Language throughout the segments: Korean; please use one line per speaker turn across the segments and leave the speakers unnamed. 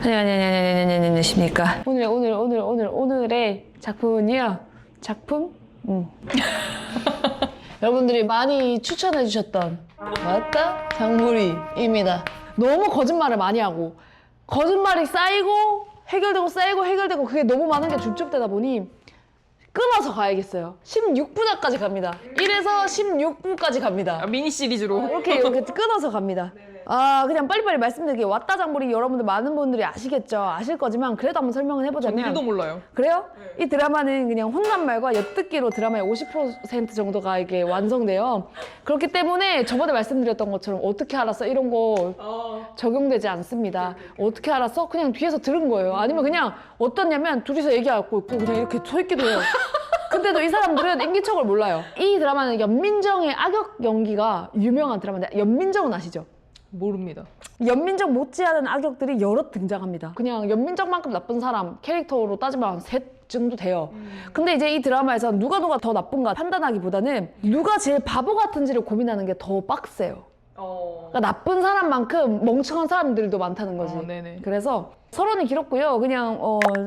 안녕하십니까. 오늘의 작품은요. 여러분들이 많이 추천해 주셨던 맞다? 장무리입니다. 너무 거짓말을 많이 하고 거짓말이 쌓이고 해결되고 그게 너무 많은 게 중첩되다 보니 끊어서 가야겠어요. 16부작까지 갑니다. 1에서 16부까지 갑니다.
미니 시리즈로.
이렇게 끊어서 갑니다. 그냥 빨리빨리 말씀드릴게요. 왔다 장보리 여러분들 많은 분들이 아시겠죠? 아실 거지만 그래도 한번 설명을 해보자면
전 1도 몰라요.
그래요? 이 드라마는 그냥 혼잣말과 엿듣기로 드라마의 50% 정도가 이게 완성돼요. 그렇기 때문에 저번에 말씀드렸던 것처럼 어떻게 알았어? 이런 거 적용되지 않습니다. 어떻게 알았어? 그냥 뒤에서 들은 거예요. 아니면 그냥 어떻냐면 둘이서 얘기하고 있고 그냥 이렇게 서 있기도 해요. 근데도 이 사람들은 인기척을 몰라요. 이 드라마는 연민정의 악역 연기가 유명한 드라마인데 연민정은 아시죠?
모릅니다.
연민정 못지않은 악역들이 여럿 등장합니다. 그냥 연민정만큼 나쁜 사람 캐릭터로 따지면 한 셋 정도 돼요. 근데 이제 이 드라마에서 누가 더 나쁜가 판단하기보다는 누가 제일 바보 같은지를 고민하는 게 더 빡세요. 그러니까 나쁜 사람만큼 멍청한 사람들도 많다는 거지.
네네.
그래서 서론이 길었고요. 그냥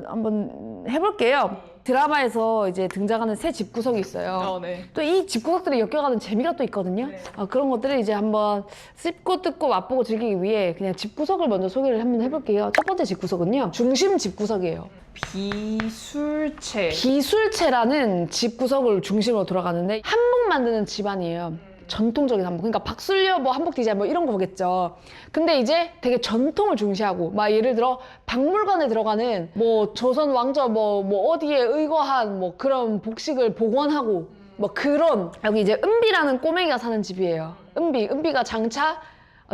한번 해볼게요. 드라마에서 이제 등장하는 새 집구석이 있어요.
네.
또 이 집구석들이 엮여가는 재미가 또 있거든요. 그런 것들을 이제 한번 씹고 뜯고 맛보고 즐기기 위해 그냥 집구석을 먼저 소개를 한번 해볼게요. 첫 번째 집구석은요. 중심 집구석이에요.
비술체.
비술체라는 집구석을 중심으로 돌아가는데 한복 만드는 집안이에요. 전통적인 한복. 그러니까 박술려 뭐 한복 디자인 뭐 이런 거 보겠죠. 근데 이제 되게 전통을 중시하고 막 예를 들어 박물관에 들어가는 뭐 조선 왕조 뭐 어디에 의거한 뭐 그런 복식을 복원하고 뭐 그런 여기 이제 은비라는 꼬맹이가 사는 집이에요. 은비가 장차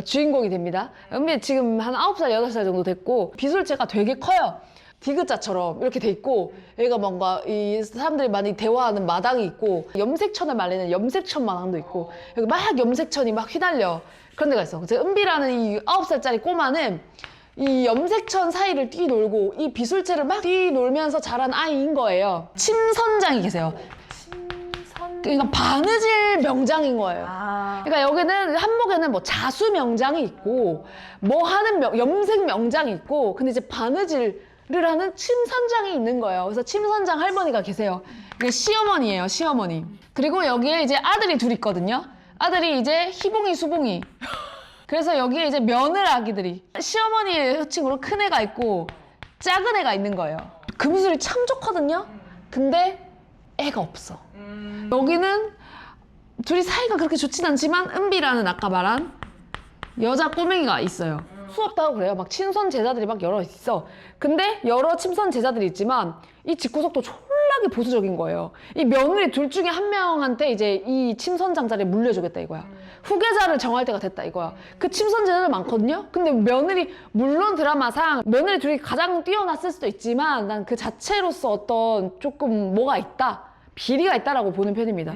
주인공이 됩니다. 은비 지금 한 9살, 8살 정도 됐고 비술체가 되게 커요. 디귿자처럼 이렇게 돼 있고 여기가 뭔가 이 사람들이 많이 대화하는 마당이 있고 염색천을 말리는 염색천 마당도 있고 여기 막 염색천이 막 휘날려 그런 데가 있어. 그래서 은비라는 이 9살짜리 꼬마는 이 염색천 사이를 뛰놀고 이 비술체를 막 뛰놀면서 자란 아이인 거예요. 침선장이 계세요. 그러니까 바느질 명장인 거예요. 그러니까 여기는 한복에는 뭐 자수 명장이 있고 뭐 하는 염색 명장이 있고 근데 이제 바느질을 하는 침선장이 있는 거예요. 그래서 침선장 할머니가 계세요. 이게 시어머니예요, 시어머니. 그리고 여기에 이제 아들이 둘 있거든요. 아들이 이제 희봉이, 수봉이. 그래서 여기에 이제 며느라기들이 시어머니의 호칭으로 큰 애가 있고 작은 애가 있는 거예요. 금술이 참 좋거든요. 근데 애가 없어. 여기는 둘이 사이가 그렇게 좋진 않지만 은비라는 아까 말한 여자 꼬맹이가 있어요. 수업도 하고 그래요. 막 친선 제자들이 막 여러 있어. 근데 여러 친선 제자들이 있지만 이 집구석도 졸라게 보수적인 거예요. 이 며느리 둘 중에 한 명한테 이제 이 침선장 자리를 물려주겠다 이거야. 후계자를 정할 때가 됐다 이거야. 그 침선 제자들 많거든요. 근데 며느리 물론 드라마상 며느리 둘이 가장 뛰어났을 수도 있지만 난 그 자체로서 어떤 조금 뭐가 있다. 비리가 있다라고 보는 편입니다.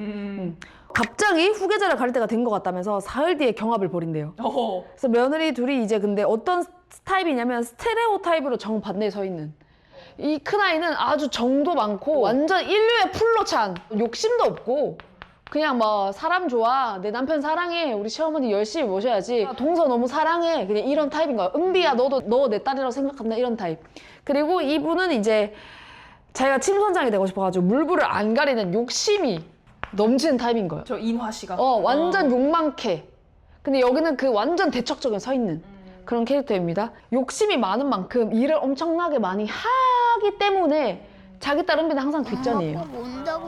갑자기 후계자를 가릴 때가 된 것 같다면서 사흘 뒤에 경합을 벌인대요. 그래서 며느리 둘이 이제 근데 어떤 타입이냐면 스테레오 타입으로 정반대에 서 있는 이 큰아이는 아주 정도 많고 완전 인류의 풀로 찬 욕심도 없고 그냥 뭐 사람 좋아 내 남편 사랑해 우리 시어머니 열심히 모셔야지 동서 너무 사랑해 그냥 이런 타입인 거야. 은비야 너 내 딸이라고 생각한다 이런 타입. 그리고 이분은 이제 자기가 침선장이 되고 싶어가지고 물불을 안 가리는 욕심이 넘치는 타입인 거예요.
저 인화 씨가.
완전 욕망캐. 근데 여기는 그 완전 대척적인 서 있는 그런 캐릭터입니다. 욕심이 많은 만큼 일을 엄청나게 많이 하기 때문에 자기 딸 은비는 항상 뒷전이에요.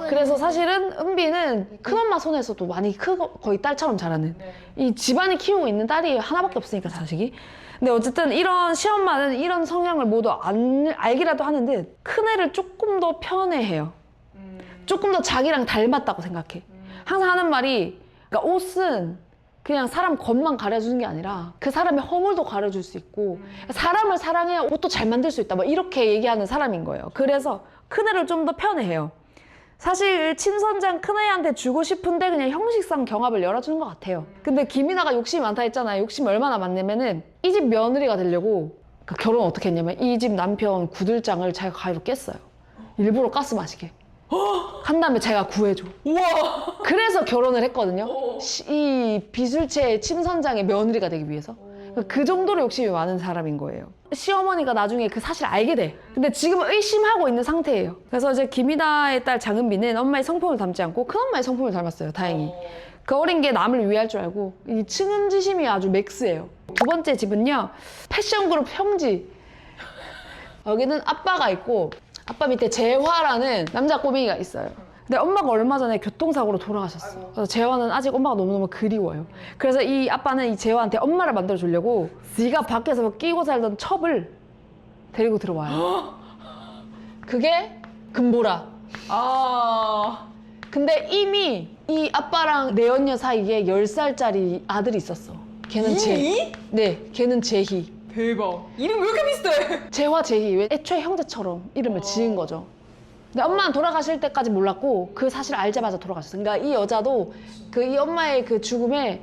그래서 사실은 은비는 큰엄마 손에서도 많이 크고 거의 딸처럼 자라는 이 집안이 키우고 있는 딸이 하나밖에 없으니까 자식이. 근데 어쨌든 이런 시엄마는 이런 성향을 모두 알기라도 하는데 큰애를 조금 더 편애해요. 조금 더 자기랑 닮았다고 생각해. 항상 하는 말이 그러니까 옷은 그냥 사람 겉만 가려주는 게 아니라 그 사람의 허물도 가려줄 수 있고 사람을 사랑해야 옷도 잘 만들 수 있다 뭐 이렇게 얘기하는 사람인 거예요. 그래서 큰애를 좀 더 편애해요. 사실 침선장 큰애한테 주고 싶은데 그냥 형식상 경합을 열어주는 것 같아요. 근데 김이나가 욕심이 많다 했잖아요. 욕심이 얼마나 많냐면은 이 집 며느리가 되려고 결혼 어떻게 했냐면 이 집 남편 구들장을 자기가 가위로 깼어요. 일부러 가스 마시게. 한 다음에 제가 구해줘.
우와.
그래서 결혼을 했거든요. 이 비술체 침선장의 며느리가 되기 위해서. 그 정도로 욕심이 많은 사람인 거예요. 시어머니가 나중에 그 사실을 알게 돼. 근데 지금 의심하고 있는 상태예요. 그래서 이제 김이나의 딸 장은비는 엄마의 성품을 닮지 않고 큰엄마의 성품을 닮았어요, 다행히. 그 어린 게 남을 위할 줄 알고 이 측은지심이 아주 맥스예요. 두 번째 집은요, 패션그룹 형지. 여기는 아빠가 있고 아빠 밑에 재화라는 남자 꼬맹이가 있어요. 근데 엄마가 얼마 전에 교통사고로 돌아가셨어. 그래서 재화는 아직 엄마가 너무너무 그리워요. 그래서 이 아빠는 이 재화한테 엄마를 만들어 주려고 네가 밖에서 끼고 살던 첩을 데리고 들어와요. 그게 금보라. 근데 이미 이 아빠랑 내연녀 사이에 10살짜리 아들이 있었어. 걔는
이미?
네, 걔는 재희.
대박. 이름 왜 이렇게 비슷해?
재화 재희. 왜 애초에 형제처럼 이름을 지은 거죠. 근데 엄마는 돌아가실 때까지 몰랐고 그 사실을 알자마자 돌아가셨어요. 그러니까 이 여자도 그 이 엄마의 그 죽음에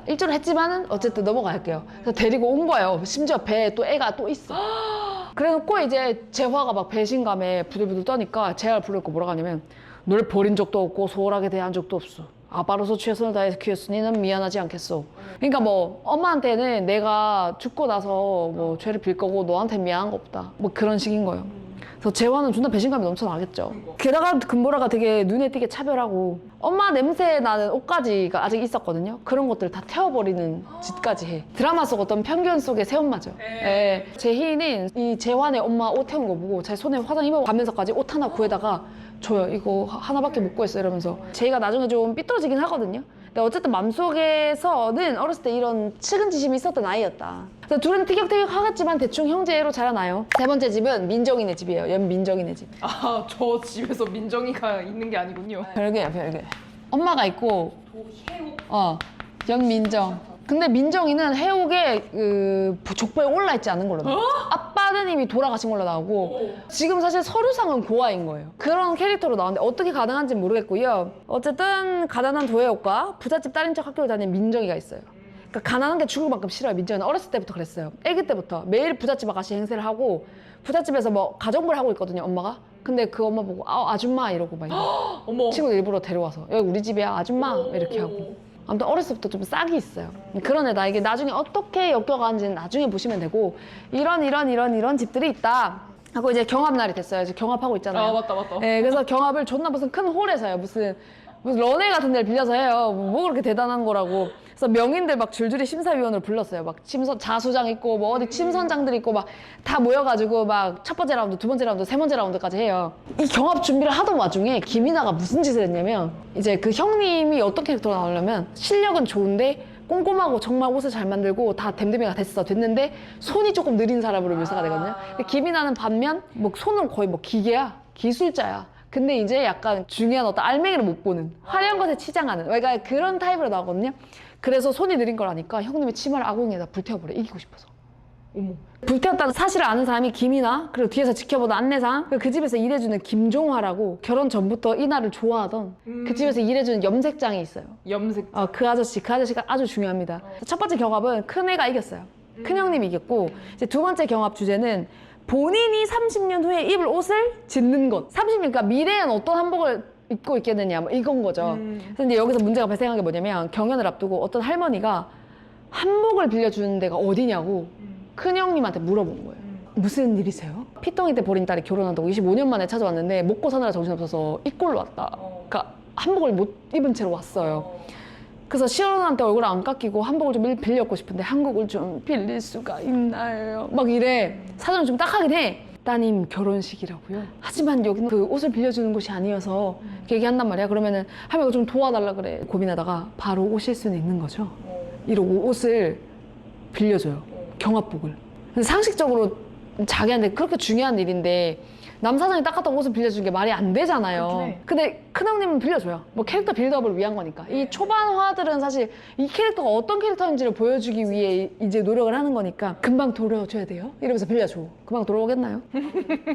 일조를 했지만은 어쨌든 넘어갈게요. 그래서 데리고 온 거예요. 심지어 배에 또 애가 또 있어. 그래놓고 이제 재화가 막 배신감에 부들부들 떠니까 재화를 부르고 뭐라고 하냐면 널 버린 적도 없고 소홀하게 대한 적도 없어. 아빠로서 최선을 다해서 키웠으니 난 미안하지 않겠어. 그러니까 뭐 엄마한테는 내가 죽고 나서 뭐 죄를 빌 거고 너한테 미안한 거 없다. 뭐 그런 식인 거예요. 그래서 재화는 존나 배신감이 넘쳐나겠죠. 게다가 금보라가 되게 눈에 띄게 차별하고 엄마 냄새 나는 옷가지가 아직 있었거든요. 그런 것들 다 태워버리는 짓까지 해. 드라마 속 어떤 편견 속의 새엄마죠. 예. 재희는 이 재환의 엄마 옷 태운 거 보고 자기 손에 화장 입어가면서까지 옷 하나 구해다가 줘요. 이거 하나밖에 못 구했어 이러면서. 재희가 나중에 좀 삐뚤어지긴 하거든요. 근데 어쨌든 맘속에서는 어렸을 때 이런 측은지심이 있었던 아이였다. 그래서 둘은 티격태격하겠지만 대충 형제로 자라나요. 세 번째 집은 민정이네 집이에요. 연민정이네 집.
저 집에서 민정이가 있는 게 아니군요.
별개야 별개. 엄마가 있고 연민정. 근데 민정이는 해옥에 그 족보에 올라있지 않은 걸로 나와요. 아빠는 이미 돌아가신 걸로 나오고 지금 사실 서류상은 고아인 거예요. 그런 캐릭터로 나오는데 어떻게 가능한지 모르겠고요. 어쨌든 가난한 도혜옥과 부잣집 딸인 척 학교를 다니는 민정이가 있어요. 그러니까 가난한 게 죽을 만큼 싫어요. 민정이는 어렸을 때부터 그랬어요. 아기 때부터 매일 부잣집 아가씨 행세를 하고 부잣집에서 뭐 가정부를 하고 있거든요, 엄마가. 근데 그 엄마 보고 아줌마 이러고 막
어머.
친구들 일부러 데려와서 여기 우리 집이야 아줌마 이렇게 하고. 아무튼 어렸을 때부터 좀 싹이 있어요. 그런 애다. 이게 나중에 어떻게 엮여가는지는 나중에 보시면 되고 이런 집들이 있다 하고 이제 경합날이 됐어요. 이제 경합하고 있잖아요.
맞다.
네, 그래서 경합을 존나 무슨 큰 홀에서 해요. 무슨 런웨이 같은 데를 빌려서 해요. 뭐 그렇게 대단한 거라고. 그래서 명인들 막 줄줄이 심사위원을 불렀어요. 막 자수장 있고 뭐 어디 침선장들 있고 막 다 모여가지고 막 첫 번째 라운드, 두 번째 라운드, 세 번째 라운드까지 해요. 이 경합 준비를 하던 와중에 김이나가 무슨 짓을 했냐면 이제 그 형님이 어떤 캐릭터로 나오려면 실력은 좋은데 꼼꼼하고 정말 옷을 잘 만들고 다 댐댐이가 됐는데 손이 조금 느린 사람으로 묘사가 되거든요. 근데 김이나는 반면 뭐 손은 거의 뭐 기계야, 기술자야. 근데 이제 약간 중요한 어떤 알맹이를 못 보는 화려한 것에 치장하는 그러니까 그런 타입으로 나오거든요. 그래서 손이 느린 걸 아니까 형님의 치마를 아궁이에다 불태워버려. 이기고 싶어서.
어머.
불태웠다는 사실을 아는 사람이 김이나 그리고 뒤에서 지켜보던 안내상 그 집에서 일해주는 김종화라고 결혼 전부터 이나를 좋아하던 그 집에서 일해주는 염색장이 있어요.
염색.
그 아저씨가 아주 중요합니다. 첫 번째 경합은 큰애가 이겼어요. 큰형님이 이겼고 이제 두 번째 경합 주제는 본인이 30년 후에 입을 옷을 짓는 것. 30년, 그러니까 미래엔 어떤 한복을 입고 있겠느냐, 뭐 이건 거죠. 그래서 이제 여기서 문제가 발생한 게 뭐냐면 경연을 앞두고 어떤 할머니가 한복을 빌려주는 데가 어디냐고 큰형님한테 물어본 거예요. 무슨 일이세요? 피덩이 때 버린 딸이 결혼한다고 25년 만에 찾아왔는데 먹고 사느라 정신없어서 이꼴로 왔다. 그러니까 한복을 못 입은 채로 왔어요. 그래서 시어머니한테 얼굴 안 깎이고 한복을 좀 빌려고 싶은데 한국을 좀 빌릴 수가 있나요? 막 이래. 사정이 좀 딱하긴 해. 따님 결혼식이라고요? 하지만 여기는 그 옷을 빌려주는 곳이 아니어서 이렇게 얘기한단 말이야. 그러면은 할머니가 좀 도와달라 그래. 고민하다가 바로 오실 수는 있는 거죠. 이러고 옷을 빌려줘요. 경합복을. 근데 상식적으로 자기한테 그렇게 중요한 일인데 남사장이 닦았던 옷을 빌려주는 게 말이 안 되잖아요. 근데 큰형님은 빌려줘요. 뭐 캐릭터 빌드업을 위한 거니까. 이 초반화들은 사실 이 캐릭터가 어떤 캐릭터인지를 보여주기 위해 이제 노력을 하는 거니까 금방 돌아줘야 돼요? 이러면서 빌려줘. 금방 돌아오겠나요?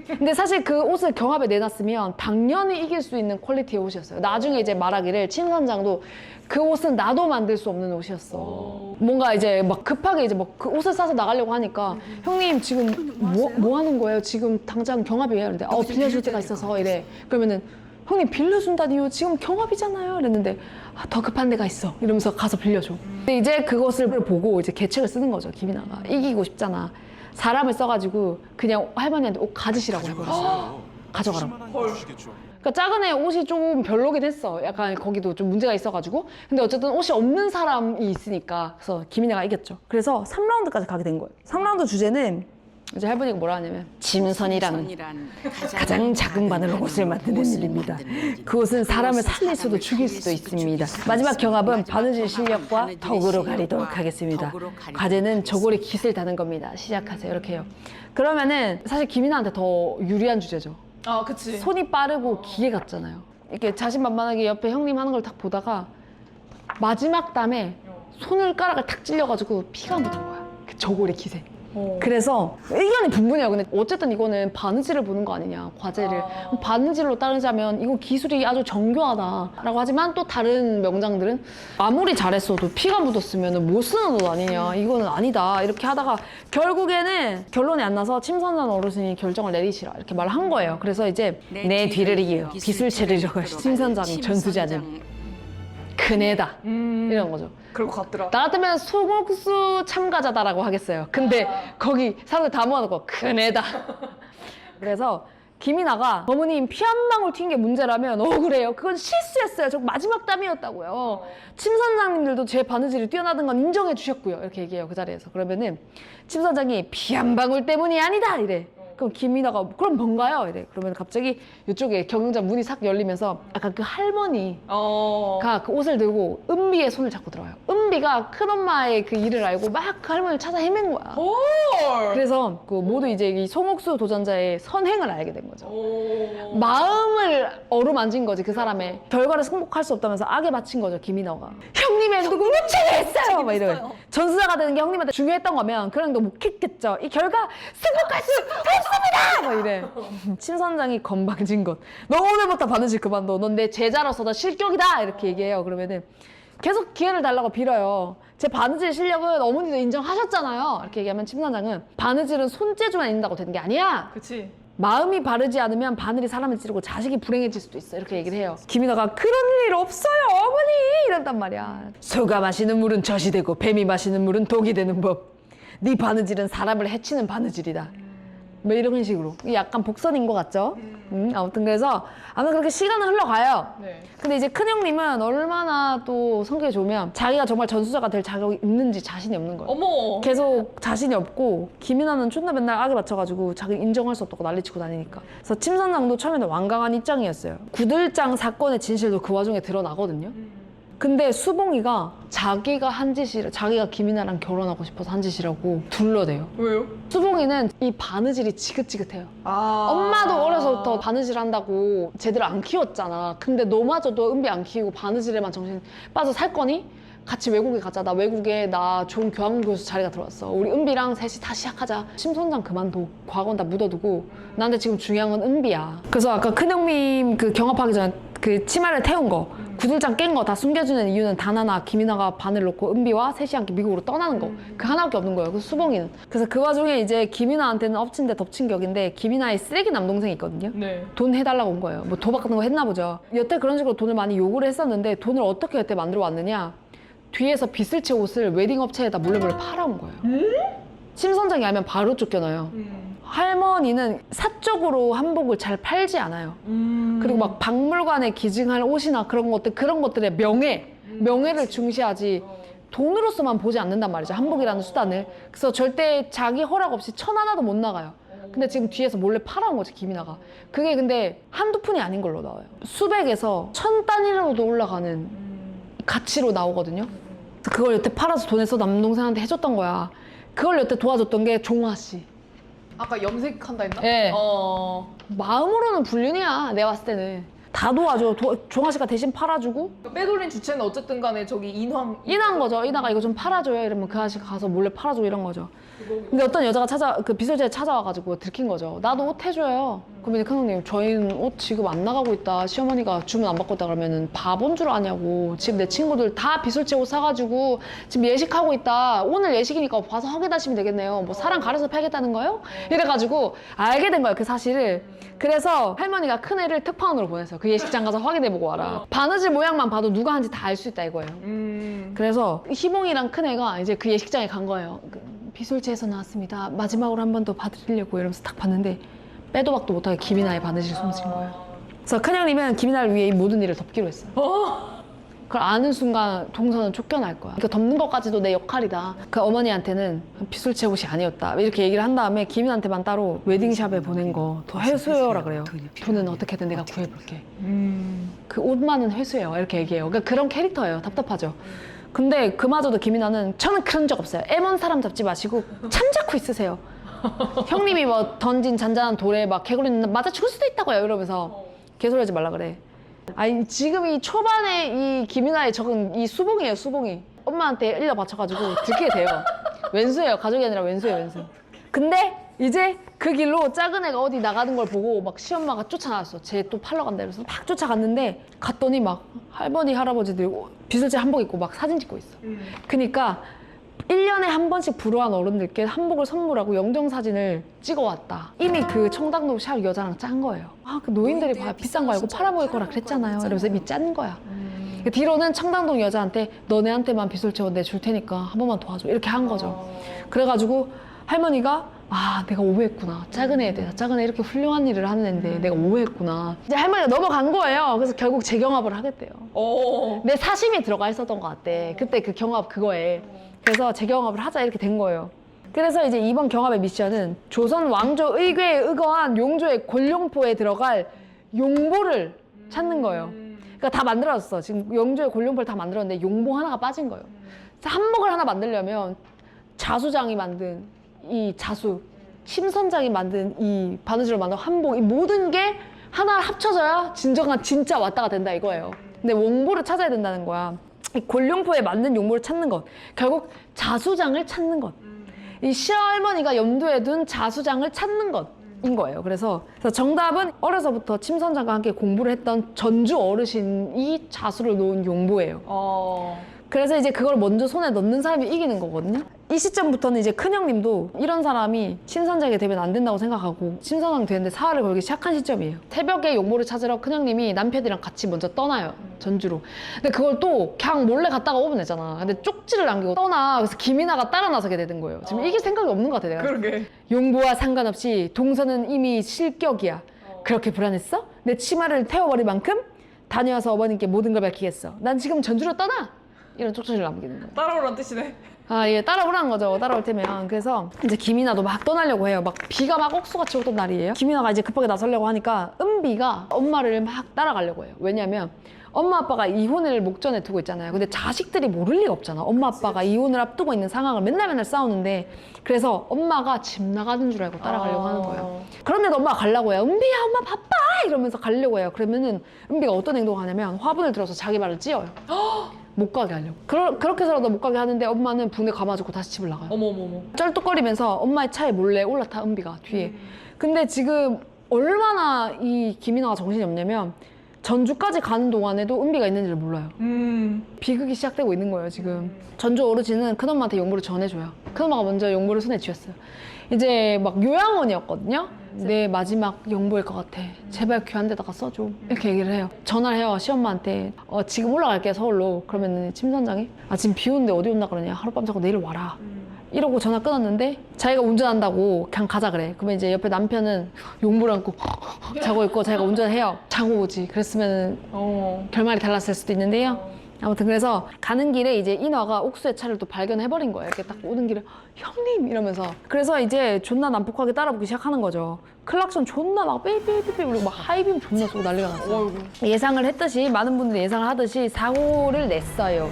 근데 사실 그 옷을 경합에 내놨으면 당연히 이길 수 있는 퀄리티의 옷이었어요. 나중에 이제 말하기를 침선장도 그 옷은 나도 만들 수 없는 옷이었어. 뭔가 이제 막 급하게 이제 막 그 옷을 싸서 나가려고 하니까 형님 지금 뭐 하는 거예요? 지금 당장 경합이에요. 그런데 빌려줄 데가 있어서 이래. 그러면은 형님 빌려준다니요? 지금 경합이잖아요. 이랬는데 아, 더 급한 데가 있어 이러면서 가서 빌려줘. 근데 이제 그것을 보고 이제 계책을 쓰는 거죠. 김이나가 이기고 싶잖아. 사람을 써가지고 그냥 할머니한테 옷 가지시라고 해버렸어요. 가져가라고. 그러니까 작은 애 옷이 좀 별로긴 했어. 약간 거기도 좀 문제가 있어가지고. 근데 어쨌든 옷이 없는 사람이 있으니까. 그래서 김이나가 이겼죠. 그래서 3라운드까지 가게 된 거예요. 3라운드 주제는 이제 할머니가 뭐라 하냐면 짐선이란 가장 작은 바늘로 옷을 만드는 일입니다. 그것은 사람을 살릴 수도 죽일 수도 있습니다. 마지막 경합은 바느질 실력과 덕으로 가리도록 하겠습니다. 과제는 저고리 깃을 다는 겁니다. 시작하세요. 이렇게 해요. 그러면은 사실 김이나한테 더 유리한 주제죠.
아, 그치.
손이 빠르고 기계 같잖아요. 이렇게 자신만만하게 옆에 형님 하는 걸 딱 보다가 마지막 땀에 손가락을 탁 찔려가지고 피가 묻은 거야. 그 저고리 깃에. 그래서 의견이 분분해요. 근데 어쨌든 이거는 바느질을 보는 거 아니냐, 과제를. 바느질로 따르자면 이거 기술이 아주 정교하다라고 하지만 또 다른 명장들은 아무리 잘했어도 피가 묻었으면 못 쓰는 옷 아니냐, 이거는 아니다 이렇게 하다가 결국에는 결론이 안 나서 침선장 어르신이 결정을 내리시라 이렇게 말을 한 거예요. 그래서 이제 내 뒤를 이어 기술체를 잃어갈 침선장 전수자는 큰애다 이런 거죠.
그럴 것 같더라.
나 같으면 송옥수 참가자다라고 하겠어요. 근데 거기 사람들 다 모아놓고 큰애다. 그래서 김이나가 어머님 피 한 방울 튄 게 문제라면 억울해요. 그건 실수였어요. 저 마지막 땀이었다고요. 침 선장님들도 제 바느질이 뛰어나던 건 인정해 주셨고요. 이렇게 얘기해요. 그 자리에서. 그러면은 침 선장이 피 한 방울 때문이 아니다 이래. 그럼 김이나가 그럼 뭔가요? 이래. 그러면 갑자기 이쪽에 경영자 문이 싹 열리면서 아까 그 할머니가 그 옷을 들고 은비의 손을 잡고 들어와요. 은비가 큰엄마의 그 일을 알고 막 그 할머니를 찾아 헤맨 거야. 그래서 그 모두 이제 이 송옥수 도전자의 선행을 알게 된 거죠. 마음을 어루만진 거지 그 사람의. 결과를 승복할 수 없다면서 악에 바친 거죠 김이나가. 형님의 누구 묵체를 했어요! 막 이러요. 전수자가 되는 게 형님한테 중요했던 거면 그런 거 묵했겠죠. 이 결과 승복할 수 없습니다! 막 이래. 침 선장이 건방진 것. 너 오늘부터 바느질 그만둬. 넌 내 제자로서 너 실격이다! 이렇게 얘기해요. 그러면은 계속 기회를 달라고 빌어요. 제 바느질 실력은 어머니도 인정하셨잖아요. 이렇게 얘기하면 침 선장은 바느질은 손재주만 있는다고 되는 게 아니야.
그치.
마음이 바르지 않으면 바늘이 사람을 찌르고 자식이 불행해질 수도 있어. 이렇게 얘기를 해요. 김이나가 그런 일 없어요 어머니 이런단 말이야. 소가 마시는 물은 젖이 되고 뱀이 마시는 물은 독이 되는 법. 네 바느질은 사람을 해치는 바느질이다. 뭐 이런 식으로. 약간 복선인 것 같죠? 아무튼 그래서 아무튼 그렇게 시간은 흘러가요.
네.
근데 이제 큰형님은 얼마나 또 성격이 좋으면 자기가 정말 전수자가 될 자격이 있는지 자신이 없는 거예요.
어머.
계속 자신이 없고 김이나는 존나 맨날 악에 맞춰가지고 자기 인정할 수 없다고 난리치고 다니니까. 그래서 침 선장도 처음에는 완강한 입장이었어요. 구들장 사건의 진실도 그 와중에 드러나거든요. 근데 수봉이가 자기가 한 짓이라, 자기가 김이나랑 결혼하고 싶어서 한 짓이라고 둘러대요.
왜요?
수봉이는 이 바느질이 지긋지긋해요. 엄마도 어려서부터 바느질 한다고 제대로 안 키웠잖아. 근데 너마저도 은비 안 키우고 바느질에만 정신 빠져 살 거니? 같이 외국에 가자. 나 외국에 나 좋은 교환교수 자리가 들어왔어. 우리 은비랑 셋이 다시 시작하자. 심선장 그만둬. 과거는 다 묻어두고 나한테 지금 중요한 건 은비야. 그래서 아까 큰형님 그 경합하기 전에 그 치마를 태운 거, 구들장 깬 거 다 숨겨주는 이유는 단 하나. 김이나가 바늘 놓고 은비와 셋이 함께 미국으로 떠나는 거. 그 하나밖에 없는 거예요. 그 수봉이는. 그래서 그 와중에 이제 김이나한테는 엎친 데 덮친 격인데 김이나의 쓰레기 남동생이 있거든요.
네.
돈 해달라고 온 거예요. 뭐 도박 같은 거 했나 보죠. 여태 그런 식으로 돈을 많이 요구를 했었는데 돈을 어떻게 여태 만들어 왔느냐. 뒤에서 빗을 채 옷을 웨딩 업체에다 몰래 팔아온 거예요. 침 선장이 알면 바로 쫓겨나요. 할머니는 사적으로 한복을 잘 팔지 않아요. 그리고 막 박물관에 기증할 옷이나 그런 것들의 명예를 중시하지 돈으로서만 보지 않는단 말이죠. 한복이라는 수단을. 그래서 절대 자기 허락 없이 천 하나도 못 나가요. 근데 지금 뒤에서 몰래 팔아온 거지 김이나가. 그게 근데 한두 푼이 아닌 걸로 나와요. 수백에서 천 단위로도 올라가는 가치로 나오거든요. 그래서 그걸 여태 팔아서 돈에서 남동생한테 해줬던 거야. 그걸 여태 도와줬던 게 종화 씨.
아까 염색한다 했나?
네. 마음으로는 불륜이야. 내가 봤을 때는. 다 도와줘. 종화 씨가 대신 팔아주고.
빼돌린 주체는 어쨌든 간에 저기 인한
거죠. 인화가 이거 좀 팔아줘요. 이러면 그 아저씨가 가서 몰래 팔아주고 이런 거죠. 근데 어떤 여자가 그 비서실에 찾아와가지고 들킨 거죠. 나도 옷 해줘요. 그러면 큰형님, 저희는 옷 지금 안 나가고 있다. 시어머니가 주문 안 받고 있다 그러면은 바본 줄 아냐고. 지금 내 친구들 다 비솔체 옷 사가지고 지금 예식하고 있다. 오늘 예식이니까 봐서 확인하시면 되겠네요. 뭐 사람 가려서 팔겠다는 거요? 이래가지고 알게 된 거예요, 그 사실을. 그래서 할머니가 큰애를 특파원으로 보냈어요. 그 예식장 가서 확인해보고 와라. 바느질 모양만 봐도 누가 한지 다 알 수 있다 이거예요. 그래서 희봉이랑 큰애가 이제 그 예식장에 간 거예요. 비솔체에서 나왔습니다. 마지막으로 한 번 더 봐드리려고 이러면서 딱 봤는데 빼도 박도 못하게 김이나의 바느질 솜씨인 거예요. 그래서 큰형님은 김이나를 위해 이 모든 일을 덮기로 했어요. 그걸 아는 순간 동서는 쫓겨날 거야. 이거 덮는 것까지도 내 역할이다. 그 어머니한테는 비솔체 옷이 아니었다. 이렇게 얘기를 한 다음에 김이나한테만 따로 웨딩샵에 보낸 거 더 회수해라 그래요. 돈은 어떻게든 내가 구해볼게. 그 옷만은 회수해요. 이렇게 얘기해요. 그러니까 그런 캐릭터예요. 답답하죠. 근데 그마저도 김이나는 저는 그런 적 없어요. 애먼 사람 잡지 마시고 참자고 있으세요. 형님이 뭐 던진 잔잔한 돌에 막 개구리 맞아 죽을 수도 있다고요. 이러면서 개소리 하지 말라 그래. 아니 지금 이 초반에 이 김이나의 적은 이 수봉이에요. 수봉이. 엄마한테 일러 바쳐가지고 듣게 돼요. 왼수예요. 가족이 아니라 왼수예요. 왼수. 근데 이제 그 길로 작은 애가 어디 나가는 걸 보고 막 시엄마가 쫓아나왔어. 쟤 또 팔러 간다 이러면서 막 쫓아갔는데 갔더니 막 할머니 할아버지들 비슬제 한복 입고 막 사진 찍고 있어. 그니까 1년에 한 번씩 불우한 어른들께 한복을 선물하고 영정사진을 찍어왔다. 이미 그 청담동 샵 여자랑 짠 거예요. 아, 그 노인들이 비싼 거 알고 팔아먹을 거라 그랬잖아요. 이러면서 이미 짠 거야. 뒤로는 청담동 여자한테 너네한테만 비솔체 옷 내줄 테니까 한 번만 도와줘. 이렇게 한 거죠. 그래가지고 할머니가 아, 내가 오해했구나. 작은 애에 대해서. 작은 애 이렇게 훌륭한 일을 하는 애인데 내가 오해했구나. 이제 할머니가 넘어간 거예요. 그래서 결국 재경합을 하겠대요. 내 사심이 들어가 있었던 것 같대. 그때 그 경합 그거에. 그래서 재경합을 하자 이렇게 된 거예요. 그래서 이제 이번 경합의 미션은 조선 왕조 의궤에 의거한 용조의 골룡포에 들어갈 용보를 찾는 거예요. 그러니까 다 만들어졌어. 지금 용조의 골룡포를 다 만들었는데 용보 하나가 빠진 거예요. 그래서 한복을 하나 만들려면 자수장이 만든 이 자수, 심선장이 만든 이 바느질로 만든 한복, 이 모든 게 하나 합쳐져야 진정한 진짜 왔다가 된다 이거예요. 근데 용보를 찾아야 된다는 거야. 이 골룡포에 맞는 용보를 찾는 것, 결국 자수장을 찾는 것. 이 시어할머니가 염두에 둔 자수장을 찾는 것인 거예요. 그래서 정답은 어려서부터 침선장과 함께 공부를 했던 전주 어르신이 자수를 놓은 용보예요. 그래서 이제 그걸 먼저 손에 넣는 사람이 이기는 거거든요. 이 시점부터는 이제 큰형님도 이런 사람이 침선장이 되면 안 된다고 생각하고 침선장 되는데 사활을 걸기 시작한 시점이에요. 새벽에 용보를 찾으러 큰형님이 남편이랑 같이 먼저 떠나요. 전주로. 근데 그걸 또 그냥 몰래 갔다가 오면 되잖아. 근데 쪽지를 남기고 떠나. 그래서 김이나가 따라 나서게 되는 거예요. 지금 이길 생각이 없는 것 같아 내가.
그러게.
용보와 상관없이 동서는 이미 실격이야. 그렇게 불안했어? 내 치마를 태워버릴 만큼? 다녀와서 어머님께 모든 걸 밝히겠어. 난 지금 전주로 떠나! 이런 쪽지를 남기는 거예요.
따라오란 뜻이네.
아, 예, 따라오라는 거죠. 따라올 테면. 그래서 이제 김이나도 막 떠나려고 해요. 막 비가 막 억수같이 오던 날이에요. 김이나가 이제 급하게 나서려고 하니까 은비가 엄마를 막 따라가려고 해요. 왜냐면 엄마 아빠가 이혼을 목전에 두고 있잖아요. 근데 자식들이 모를 리가 없잖아. 엄마 아빠가 이혼을 앞두고 있는 상황을 맨날 싸우는데 그래서 엄마가 집 나가는 줄 알고 따라가려고 하는 거예요. 그런데도 엄마가 가려고 해요. 은비야, 엄마 바빠! 이러면서 가려고 해요. 그러면은 은비가 어떤 행동을 하냐면 화분을 들어서 자기 발을 찧어요. 못 가게 하려고. 그렇게 해서라도 못 가게 하는데 엄마는 붕대 감아주고 다시 집을 나가요.
어머머머.
쩔뚝거리면서 엄마의 차에 몰래 올라타 은비가 뒤에. 근데 지금 얼마나 이 김이나가 정신이 없냐면 전주까지 가는 동안에도 은비가 있는지를 몰라요. 비극이 시작되고 있는 거예요 지금. 전주 어르신은 큰엄마한테 용보를 전해줘요. 큰엄마가 먼저 용보를 손에 쥐었어요. 이제 막 요양원이었거든요. 내 마지막 용보일 것 같아. 제발 교환대다가 써줘. 이렇게 얘기를 해요. 전화를 해요 시엄마한테. 지금 올라갈게 서울로. 그러면 침선장이 지금 비 오는데 어디 온다 그러냐. 하룻밤 자고 내일 와라. 이러고 전화 끊었는데 자기가 운전한다고 그냥 가자 그래. 그러면 이제 옆에 남편은 용보를 안고 자고 있고 자기가 운전해요. 자고 오지. 그랬으면 결말이 달랐을 수도 있는데요. 아무튼 그래서 가는 길에 이제 인화가 옥수의 차를 또 발견해버린 거예요. 이렇게 딱 오는 길에 형님 이러면서. 그래서 이제 존나 난폭하게 따라붙기 시작하는 거죠. 클락션 존나 막 삐삐삐삐 울리고 막 하이빔 존나 쏘고 난리가 났어요. 예상을 했듯이 많은 분들이 예상을 하듯이 사고를 냈어요.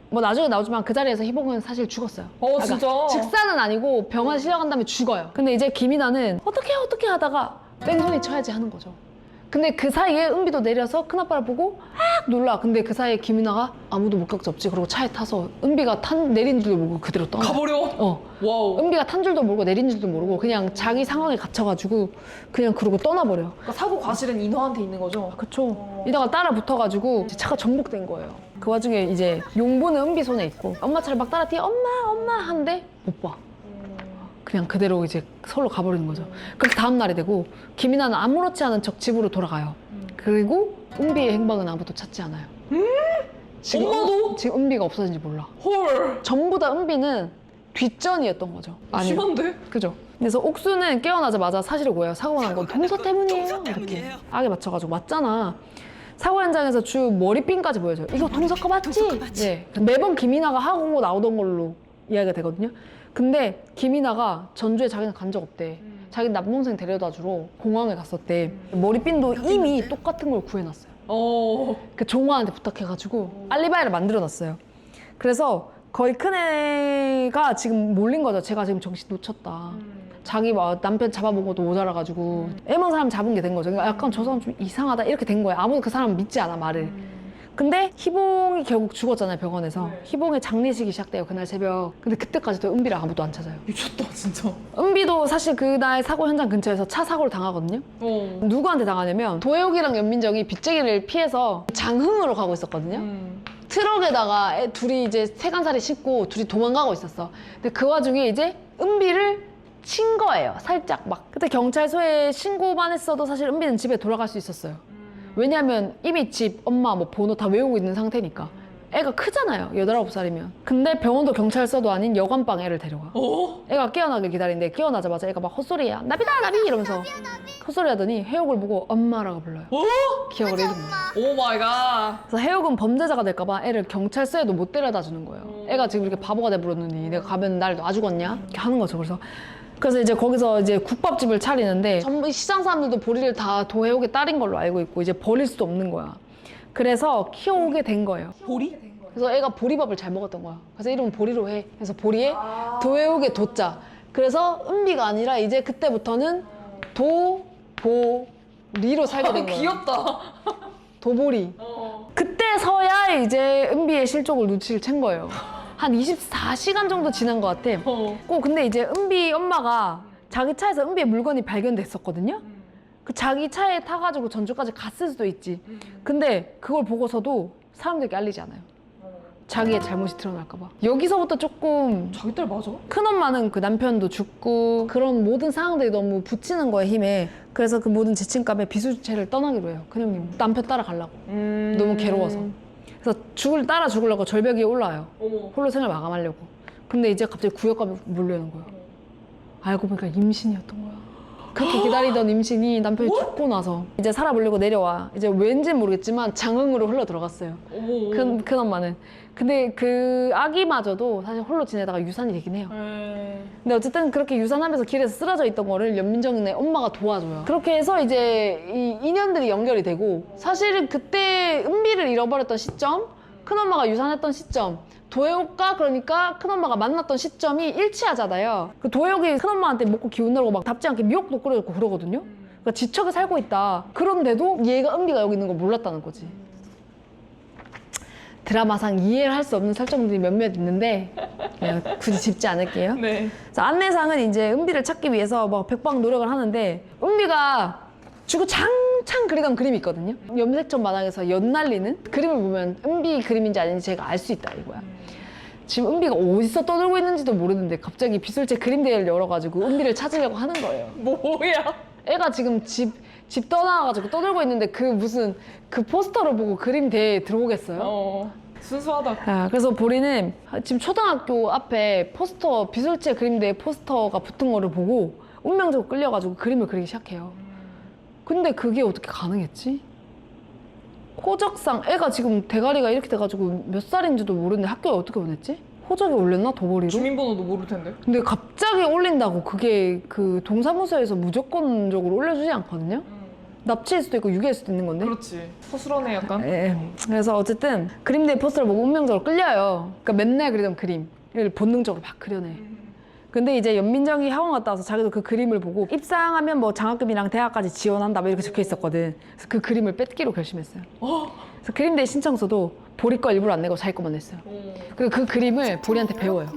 뭐 나중에 나오지만 그 자리에서 희봉은 사실 죽었어요.
진짜?
즉사는 아니고 병원 실려간 다음에 죽어요. 근데 이제 김이나는 어떻게 하다가 뺑소니 쳐야지 하는 거죠. 근데 그 사이에 은비도 내려서 큰아빠를 보고 막 놀라. 근데 그 사이에 김이나가 아무도 목격자 없지. 그리고 차에 타서 은비가 내린 줄도 모르고 그대로 떠나.
가버려? 와우.
은비가 탄 줄도 모르고 내린 줄도 모르고 그냥 자기 상황에 갇혀가지고 그냥 그러고 떠나버려.
그러니까 사고 과실은 인화한테 있는 거죠?
그쵸. 이따가 따라 붙어가지고 이제 차가 전복된 거예요. 그 와중에 이제 용보는 은비 손에 있고 엄마 차를 막 따라 뛰어 엄마 하는데 못 봐. 그냥 그대로 이제 서울로 가버리는 거죠. 그래서 다음 날이 되고 김이나는 아무렇지 않은 척 집으로 돌아가요. 그리고 은비의 행방은 아무도 찾지 않아요.
엄마도?
지금 은비가 없어진지 몰라.
헐.
전부 다 은비는 뒷전이었던 거죠. 아니요.
심한데?
그죠. 그래서 옥수는 깨어나자마자 사실을 고해요. 사고가 난 건 동서 때문이에요. 이렇게 악에 맞춰가지고 맞잖아. 사고 현장에서 주 머리핀까지 보여줘요. 이거 동서 거 맞지? 네. 매번 김이나가 하고 나오던 걸로 이야기가 되거든요. 근데 김이나가 전주에 자기는 간 적 없대. 자기 남동생 데려다 주러 공항에 갔었대. 머리핀도 이미 똑같은 걸 구해놨어요. 그 종화한테 부탁해가지고 알리바이를 만들어놨어요. 그래서 거의 큰애가 지금 몰린 거죠. 제가 지금 정신 놓쳤다. 자기 막 남편 잡아보고도 모자라가지고 애먼 사람 잡은 게 된 거죠. 그러니까 약간 저 사람 좀 이상하다 이렇게 된 거예요. 아무도 그 사람 믿지 않아 말을. 근데 희봉이 결국 죽었잖아요, 병원에서. 희봉의 장례식이 시작돼요, 그날 새벽. 근데 그때까지도 은비를 아무도 안 찾아요.
미쳤다 진짜.
은비도 사실 그날 사고 현장 근처에서 차 사고를 당하거든요. 누구한테 당하냐면 도혜옥이랑 연민정이 빚쟁이를 피해서 장흥으로 가고 있었거든요. 트럭에다가 둘이 이제 세간살이 싣고 둘이 도망가고 있었어. 근데 그 와중에 이제 은비를 친 거예요, 살짝 막. 그때 경찰서에 신고만 했어도 사실 은비는 집에 돌아갈 수 있었어요. 왜냐면 이미 집, 엄마, 뭐 번호 다 외우고 있는 상태니까. 애가 크잖아요, 8, 9살이면. 근데 병원도 경찰서도 아닌 여관방 애를 데려가. 애가 깨어나길 기다리는데 깨어나자마자 애가 막 헛소리야. 나비다, 나비! 이러면서 헛소리 하더니 혜옥을 보고 엄마라고 불러요. 기억을 잃은 거예요.
오 마이 갓.
그래서 혜옥은 범죄자가 될까봐 애를 경찰서에도 못 데려다 주는 거예요. 애가 지금 이렇게 바보가 돼버렸느니 내가 가면 날 놔주겠냐? 이렇게 하는 거죠. 그래서 이제 거기서 이제 국밥집을 차리는데 전부 시장 사람들도 보리를 다 도혜옥의 딸인 걸로 알고 있고 이제 버릴 수도 없는 거야. 그래서 키워오게 된 거예요.
보리?
그래서 애가 보리밥을 잘 먹었던 거야. 그래서 이름은 보리로 해. 그래서 보리에 도혜옥의 도자. 그래서 은비가 아니라 이제 그때부터는 도보리로 살게 된 거야.
귀엽다.
도보리. 그때서야 이제 은비의 실족을 눈치를 챈 거예요. 한 24시간 정도 지난 것 같아. 근데 이제 은비 엄마가 자기 차에서 은비의 물건이 발견됐었거든요. 그 자기 차에 타가지고 전주까지 갔을 수도 있지. 근데 그걸 보고서도 사람들에게 알리지 않아요. 자기의 잘못이 드러날까봐. 여기서부터 조금
자기 딸 맞아?
큰엄마는 그 남편도 죽고 그런 모든 상황들이 너무 붙이는 거에 힘에 그래서 그 모든 지침감에 비수주체를 떠나기로 해요. 큰형님 남편 따라가려고. 너무 괴로워서. 그래서 따라 죽으려고 절벽 위에 올라와요. 홀로 생을 마감하려고. 근데 이제 갑자기 구역감이 몰려오는 거예요. 알고 보니까 임신이었던 거야. 그렇게 기다리던 임신이 남편이 죽고 나서 이제 살아보려고 내려와. 이제 왠지는 모르겠지만 장흥으로 흘러 들어갔어요. 큰 엄마는. 근데 그 아기마저도 사실 홀로 지내다가 유산이 되긴 해요. 근데 어쨌든 그렇게 유산하면서 길에서 쓰러져 있던 거를 연민정네 엄마가 도와줘요. 그렇게 해서 이제 이 인연들이 연결이 되고 사실은 그때 은비를 잃어버렸던 시점, 큰엄마가 유산했던 시점, 도혜옥과 그러니까 큰엄마가 만났던 시점이 일치하잖아요. 그 도혜옥이 큰엄마한테 먹고 기운내라고 막 답지 않게 미역도 끓여줬고 그러거든요. 그러니까 지척에 살고 있다. 그런데도 얘가 은비가 여기 있는 걸 몰랐다는 거지. 드라마상 이해를 할 수 없는 설정들이 몇몇 있는데 그냥 굳이 짚지 않을게요.
네.
그래서 안내상은 이제 은비를 찾기 위해서 막 백방 노력을 하는데 은비가 주고 창창 그리던 그림이 있거든요. 염색천 마당에서 연 날리는 그림을 보면 은비 그림인지 아닌지 제가 알 수 있다 이거야. 지금 은비가 어디서 떠들고 있는지도 모르는데 갑자기 비술제 그림 대회를 열어가지고 은비를 찾으려고 하는 거예요.
뭐야?
애가 지금 집 떠나가지고 떠들고 있는데 그 포스터를 보고 그림 대회에 들어오겠어요?
순수하다.
그래서 보리는 지금 초등학교 앞에 비술제 그림 대회 포스터가 붙은 거를 보고 운명적으로 끌려가지고 그림을 그리기 시작해요. 근데 그게 어떻게 가능했지? 호적상 애가 지금 대가리가 이렇게 돼가지고 몇 살인지도 모르는데 학교에 어떻게 보냈지? 호적에 올렸나? 도보리로?
주민번호도 모를 텐데.
근데 갑자기 올린다고 그게 그 동사무소에서 무조건적으로 올려주지 않거든요? 납치일 수도 있고 유괴일 수도 있는 건데.
그렇지. 허술하네 약간.
그래서 어쨌든 그림대 포스터를 보고 운명적으로 끌려요. 그러니까 맨날 그리던 그림을 본능적으로 막 그려내. 근데 이제 연민정이 학원 갔다 와서 자기도 그 그림을 보고 입상하면 뭐 장학금이랑 대학까지 지원한다 뭐 이렇게 적혀 있었거든. 그래서 그 그림을 뺏기로 결심했어요. 그래서 그림대 신청서도 보리 거 일부러 안 내고 자기 것만 냈어요. 그리고 그 그림을 보리한테 배워요.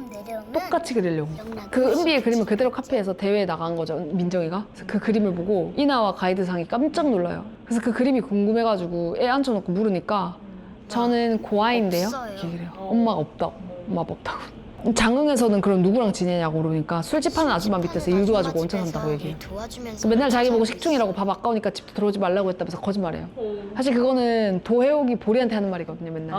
똑같이 그리려고. 그 은비의 그림을 그대로 카피해서 대회에 나간 거죠, 민정이가. 그래서 그 그림을 보고 이나와 가이드상이 깜짝 놀라요. 그래서 그 그림이 궁금해가지고 애 앉혀놓고 물으니까 저는 고아인데요? 이렇게 그래요. 엄마가 없다고. 엄마가 없다고. 장흥에서는 그럼 누구랑 지내냐고 그러니까 술집 하는 아줌마 밑에서 일 도와주고 얹혀 산다고 얘기해요. 맨날 자기 보고 식충이라고 밥 아까우니까 집도 들어오지 말라고 했다면서 거짓말해요. 사실 그거는 도해옥이 보리한테 하는 말이거든요, 맨날.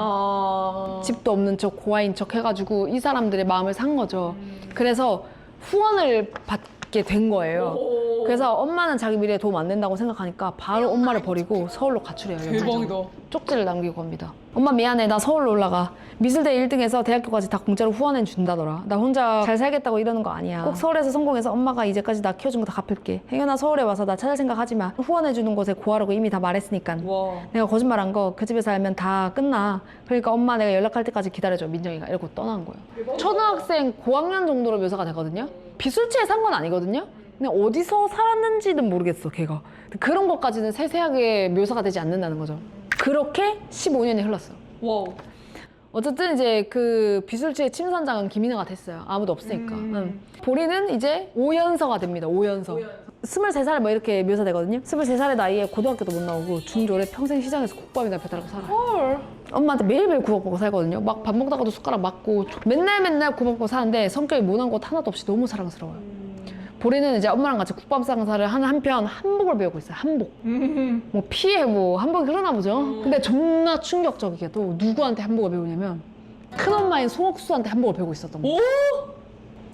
집도 없는 척 고아인 척 해가지고 이 사람들의 마음을 산 거죠. 그래서 후원을 받게 된 거예요. 그래서 엄마는 자기 미래에 도움 안 된다고 생각하니까 바로 엄마를 버리고 서울로 가출해요.
대박이다.
쪽지를 남기고 갑니다. 엄마 미안해, 나 서울로 올라가. 미술대 1등해서 대학교까지 다 공짜로 후원해 준다더라. 나 혼자 잘 살겠다고 이러는 거 아니야. 꼭 서울에서 성공해서 엄마가 이제까지 나 키워준 거 다 갚을게. 혜연아 서울에 와서 나 찾을 생각 하지 마. 후원해 주는 곳에 구하라고 이미 다 말했으니까.
와.
내가 거짓말한 거 그 집에서 알면 다 끝나. 그러니까 엄마 내가 연락할 때까지 기다려줘, 민정이가. 이러고 떠난 거예요. 초등학생 고학년 정도로 묘사가 되거든요. 비술치에 산 건 아니거든요. 근데 어디서 살았는지는 모르겠어, 걔가. 그런 것까지는 세세하게 묘사가 되지 않는다는 거죠. 그렇게 15년이 흘렀어요.
와우.
어쨌든 이제 그 비술치의 침선장은 김이나가 됐어요. 아무도 없으니까. 보리는 이제 5연서가 됩니다. 5연서. 23살 뭐 이렇게 묘사되거든요. 23살의 나이에 고등학교도 못 나오고 중졸에 평생 시장에서 국밥이나 배달하고 살아요.
헐.
엄마한테 매일매일 국밥 먹고 살거든요. 막 밥 먹다가도 숟가락 맞고 맨날 국밥 먹고 사는데 성격이 모난 것 하나도 없이 너무 사랑스러워요. 보리는 이제 엄마랑 같이 국밥 장사를 하는 한편 한복을 배우고 있어요. 한복. 뭐 피에 뭐 한복이 흐르나 보죠. 근데 존나 충격적이게도 누구한테 한복을 배우냐면 큰엄마인 송옥수한테 한복을 배우고 있었던 거예요.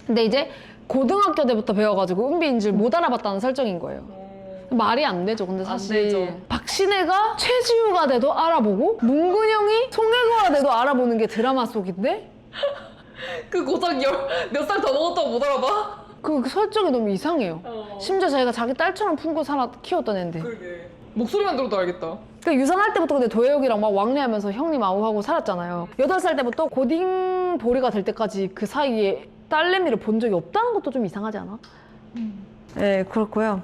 근데 이제 고등학교 때부터 배워가지고 은비인 줄 못 알아봤다는 설정인 거예요. 말이 안 되죠. 근데 사실
되죠.
박신혜가 최지우가 돼도 알아보고 문근영이 송혜교가 돼도 알아보는 게 드라마 속인데
그 고작 몇 살 더 먹었다고 못 알아봐?
그 설정이 너무 이상해요. 심지어 자기가 자기 딸처럼 품고 키웠던 애인데.
그러게. 목소리만 들어도 알겠다.
그러니까 유산할 때부터 근데 도혜옥이랑 막 왕래하면서 형님 아우하고 살았잖아요. 8살 때부터 고딩 보리가 될 때까지 그 사이에 딸내미를 본 적이 없다는 것도 좀 이상하지 않아? 네, 그렇고요.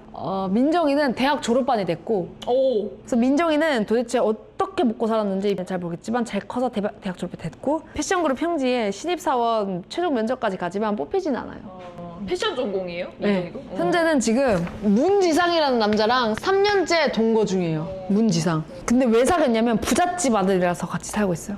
민정이는 대학 졸업반이 됐고,
오.
그래서 민정이는 도대체 어떻게 먹고 살았는지 잘 모르겠지만 잘 커서 대학 졸업이 됐고, 패션그룹 평지에 신입사원 최종 면접까지 가지만 뽑히진 않아요.
패션 전공이에요?
네.
민정이도?
현재는 지금 문지상이라는 남자랑 3년째 동거 중이에요. 문지상. 근데 왜 사귀었냐면 부잣집 아들이라서 같이 살고 있어요.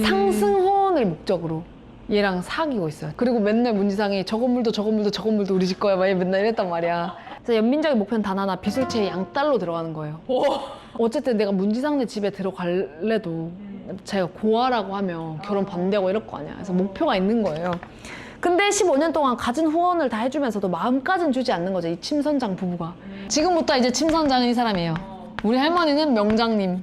상승혼을 목적으로 얘랑 사귀고 있어요. 그리고 맨날 문지상이 저 건물도 우리 집 거야 막 맨날 이랬단 말이야. 그래서 연민정의 목표는 단 하나, 비술체에 양딸로 들어가는 거예요.
와.
어쨌든 내가 문지상네 집에 들어갈래도 자기가 고아라고 하면 결혼 반대하고 이럴 거 아니야. 그래서 목표가 있는 거예요. 근데 15년 동안 가진 후원을 다 해주면서도 마음까지는 주지 않는 거죠, 이 침선장 부부가. 지금부터 이제 침선장은 이 사람이에요. 우리 할머니는 명장님.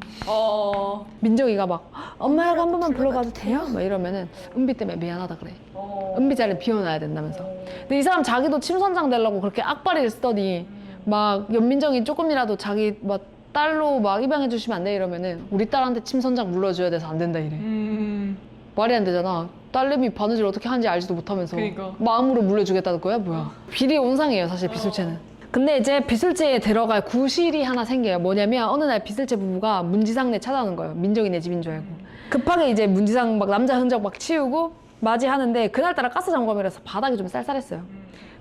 민정이가 막 엄마라고 한 번만 불러봐도 돼요? 막 이러면은 은비 때문에 미안하다 그래. 은비 자리를 비워놔야 된다면서. 근데 이 사람 자기도 침선장 되려고 그렇게 악바리를 쓰더니 막 연민정이 조금이라도 자기 막 딸로 막 입양해 주시면 안 돼 이러면은 우리 딸한테 침선장 물러줘야 돼서 안 된다 이래. 말이 안 되잖아. 딸내미 바느질 어떻게 하는지 알지도 못하면서
그러니까.
마음으로 물려주겠다는 거야? 뭐야? 비리 온상이에요 사실 비술체는. 근데 이제 비술체에 들어갈 구실이 하나 생겨요. 뭐냐면 어느 날 비술체 부부가 문지상네 찾아오는 거예요. 민정이네 집인 줄 알고. 급하게 이제 문지상 막 남자 흔적 막 치우고 맞이하는데 그날따라 가스 점검이라서 바닥이 좀 쌀쌀했어요.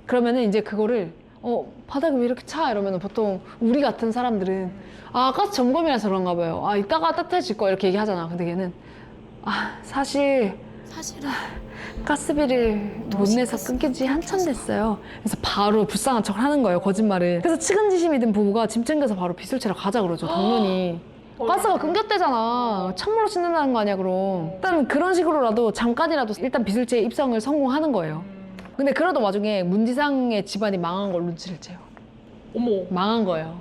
그러면은 이제 그거를 바닥이 왜 이렇게 차? 이러면은 보통 우리 같은 사람들은 가스 점검이라서 그런가 봐요. 이따가 따뜻해질 거야 이렇게 얘기하잖아. 근데 걔는 사실은 가스비를 못 내서 끊긴 지 한참 됐어요. 그래서 바로 불쌍한 척을 하는 거예요, 거짓말을. 그래서 측은지심이 든 부부가 짐 챙겨서 바로 비술체로 가자 그러죠, 당연히. 가스가 끊겼대잖아. 찬물로 씻는다는 거 아니야, 그럼. 일단 그런 식으로라도 잠깐이라도 일단 비술체에 입성을 성공하는 거예요. 근데 그러던 와중에 문지상의 집안이 망한 걸 눈치를 채요.
어머.
망한 거예요.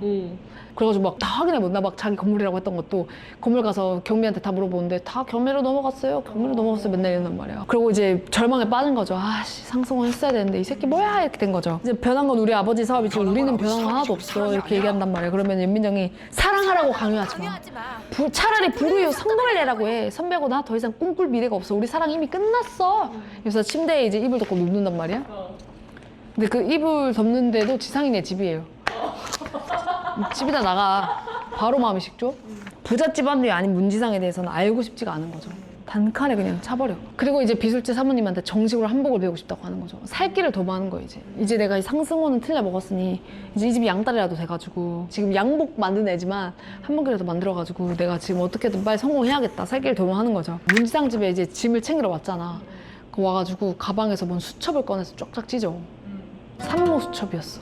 그래가지고 막 다 확인해 못 나. 막 자기 건물이라고 했던 것도 건물 가서 경비한테 다 물어보는데 다 경매로 넘어갔어요. 경매로 넘어갔어요. 맨날 이런단 말이야. 그리고 이제 절망에 빠진 거죠. 상승을 했어야 되는데 이 새끼 뭐야 이렇게 된 거죠. 이제 변한 건 우리 아버지 사업이지 우리는 변한 건 하나도 없어 이렇게 얘기한단 말이야. 그러면 연민정이 사랑하라고 강요하지 마. 차라리 불우유 성공을 내라고 해. 선배고 나 더 이상 꿈꿀 미래가 없어. 우리 사랑 이미 끝났어. 그래서 침대에 이제 이불 덮고 눕는단 말이야. 근데 그 이불 덮는데도 지상이네 집이에요. 집에다 나가. 바로 마음이 식죠? 부잣집 아들이 아닌 문지상에 대해서는 알고 싶지가 않은 거죠. 단칼에 그냥 차버려. 그리고 이제 비술제 사모님한테 정식으로 한복을 배우고 싶다고 하는 거죠. 살 길을 도모하는 거예요, 이제. 이제 내가 이 상승호는 틀려 먹었으니 이제 이 집이 양딸이라도 돼가지고 지금 양복 만든 애지만 한복이라도 만들어가지고 내가 지금 어떻게든 빨리 성공해야겠다. 살 길을 도모하는 거죠. 문지상 집에 이제 짐을 챙기러 왔잖아. 그 와가지고 가방에서 뭔 수첩을 꺼내서 쫙쫙 찢어. 산모 수첩이었어.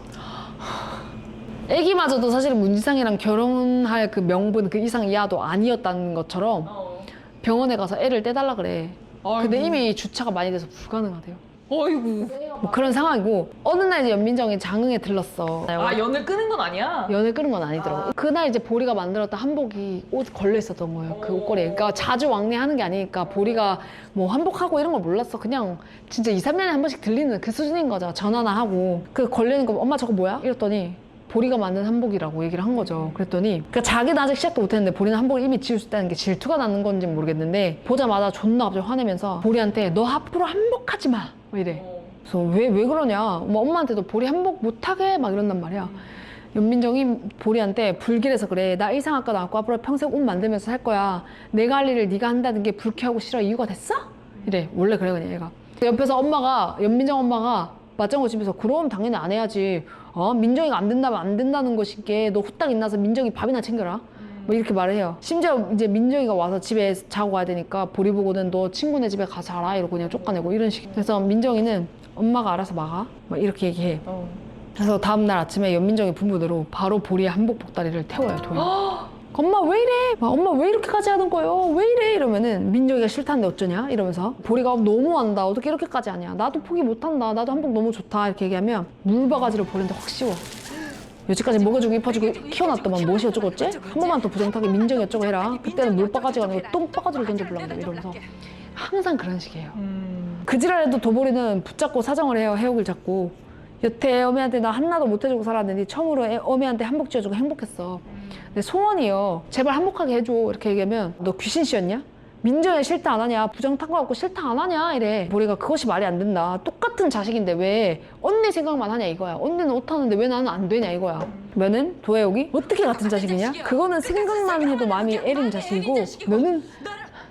애기마저도 사실 문지상이랑 결혼할 그 명분 그 이상 이하도 아니었다는 것처럼 병원에 가서 애를 떼달라 그래. 근데 이미 주차가 많이 돼서 불가능하대요.
어이구.
뭐 그런 상황이고 어느 날 이제 연민정이 장흥에 들렀어.
아, 연을 끄는 건 아니야?
연을 끄는 건 아니더라고. 그날 이제 보리가 만들었던 한복이 옷 걸려 있었던 거예요. 그 옷걸이에. 그러니까 자주 왕래하는 게 아니니까 보리가 뭐 한복하고 이런 걸 몰랐어. 그냥 진짜 2, 3년에 한 번씩 들리는 그 수준인 거죠. 전화나 하고. 그 걸리는 거 엄마 저거 뭐야? 이랬더니 보리가 만든 한복이라고 얘기를 한 거죠. 그랬더니 그러니까 자기는 아직 시작도 못했는데 보리는 한복을 이미 지을 수 있다는 게 질투가 나는 건지 모르겠는데 보자마자 존나 갑자기 화내면서 보리한테 너 앞으로 한복하지 마! 뭐 이래. 그래서 왜 그러냐? 뭐 엄마한테도 보리 한복 못하게 막 이런단 말이야. 연민정이 보리한테 불길해서 그래. 나 의상학과 나왔고 앞으로 평생 옷 만들면서 살 거야. 내가 할 일을 네가 한다는 게 불쾌하고 싫어. 이유가 됐어? 이래. 원래 그래 그냥 얘가. 옆에서 엄마가 연민정 엄마가 맞장구 치면서 그럼 당연히 안 해야지. 민정이가 안 된다면 안 된다는 것이게 너 후딱 일어나서 민정이 밥이나 챙겨라. 뭐 이렇게 말을 해요. 심지어 이제 민정이가 와서 집에 자고 가야 되니까 보리 보고는 너 친구네 집에 가서 자라 이러고 그냥 쫓아내고 이런 식. 그래서 민정이는 엄마가 알아서 막아. 막 이렇게 얘기해. 그래서 다음날 아침에 연민정이 부모대로 바로 보리의 한복 복다리를 태워요. 도요. 엄마 왜 이래? 막, 엄마 왜 이렇게까지 하는 거예요? 왜 이래? 이러면은 민정이가 싫다는데 어쩌냐? 이러면서 보리가 너무한다. 어떻게 이렇게까지 하냐? 나도 포기 못한다. 나도 한복 너무 좋다. 이렇게 얘기하면 물바가지를 보리한테 확 씌워. 여지까지 먹여주고 입혀주고 키워놨더만 무엇이 어쩌고 어째? 한 번만 더 부정타게 민정이 어쩌고 해라. 그때는 물바가지가 아니고 똥바가지를 던져보려고 이러면서 항상 그런 식이에요. 그 지랄에도 도보리는 붙잡고 사정을 해요. 해옥을 잡고. 여태 어미한테 나 하나도 못 해주고 살았는데 처음으로 어미한테 한복 지어주고 행복했어. 근데 소원이요. 제발 한복하게 해줘. 이렇게 얘기하면 너 귀신 씨였냐? 민정이 싫다 안 하냐? 부정 탄 거 같고 싫다 안 하냐? 이래. 보리가 그것이 말이 안 된다. 똑같은 자식인데 왜 언니 생각만 하냐 이거야. 언니는 옷 하는데 왜 나는 안 되냐 이거야. 그러면은 도혜옥이 어떻게 같은 자식이냐? 그거는 생각만 해도 마음이 애린 자식이고 너는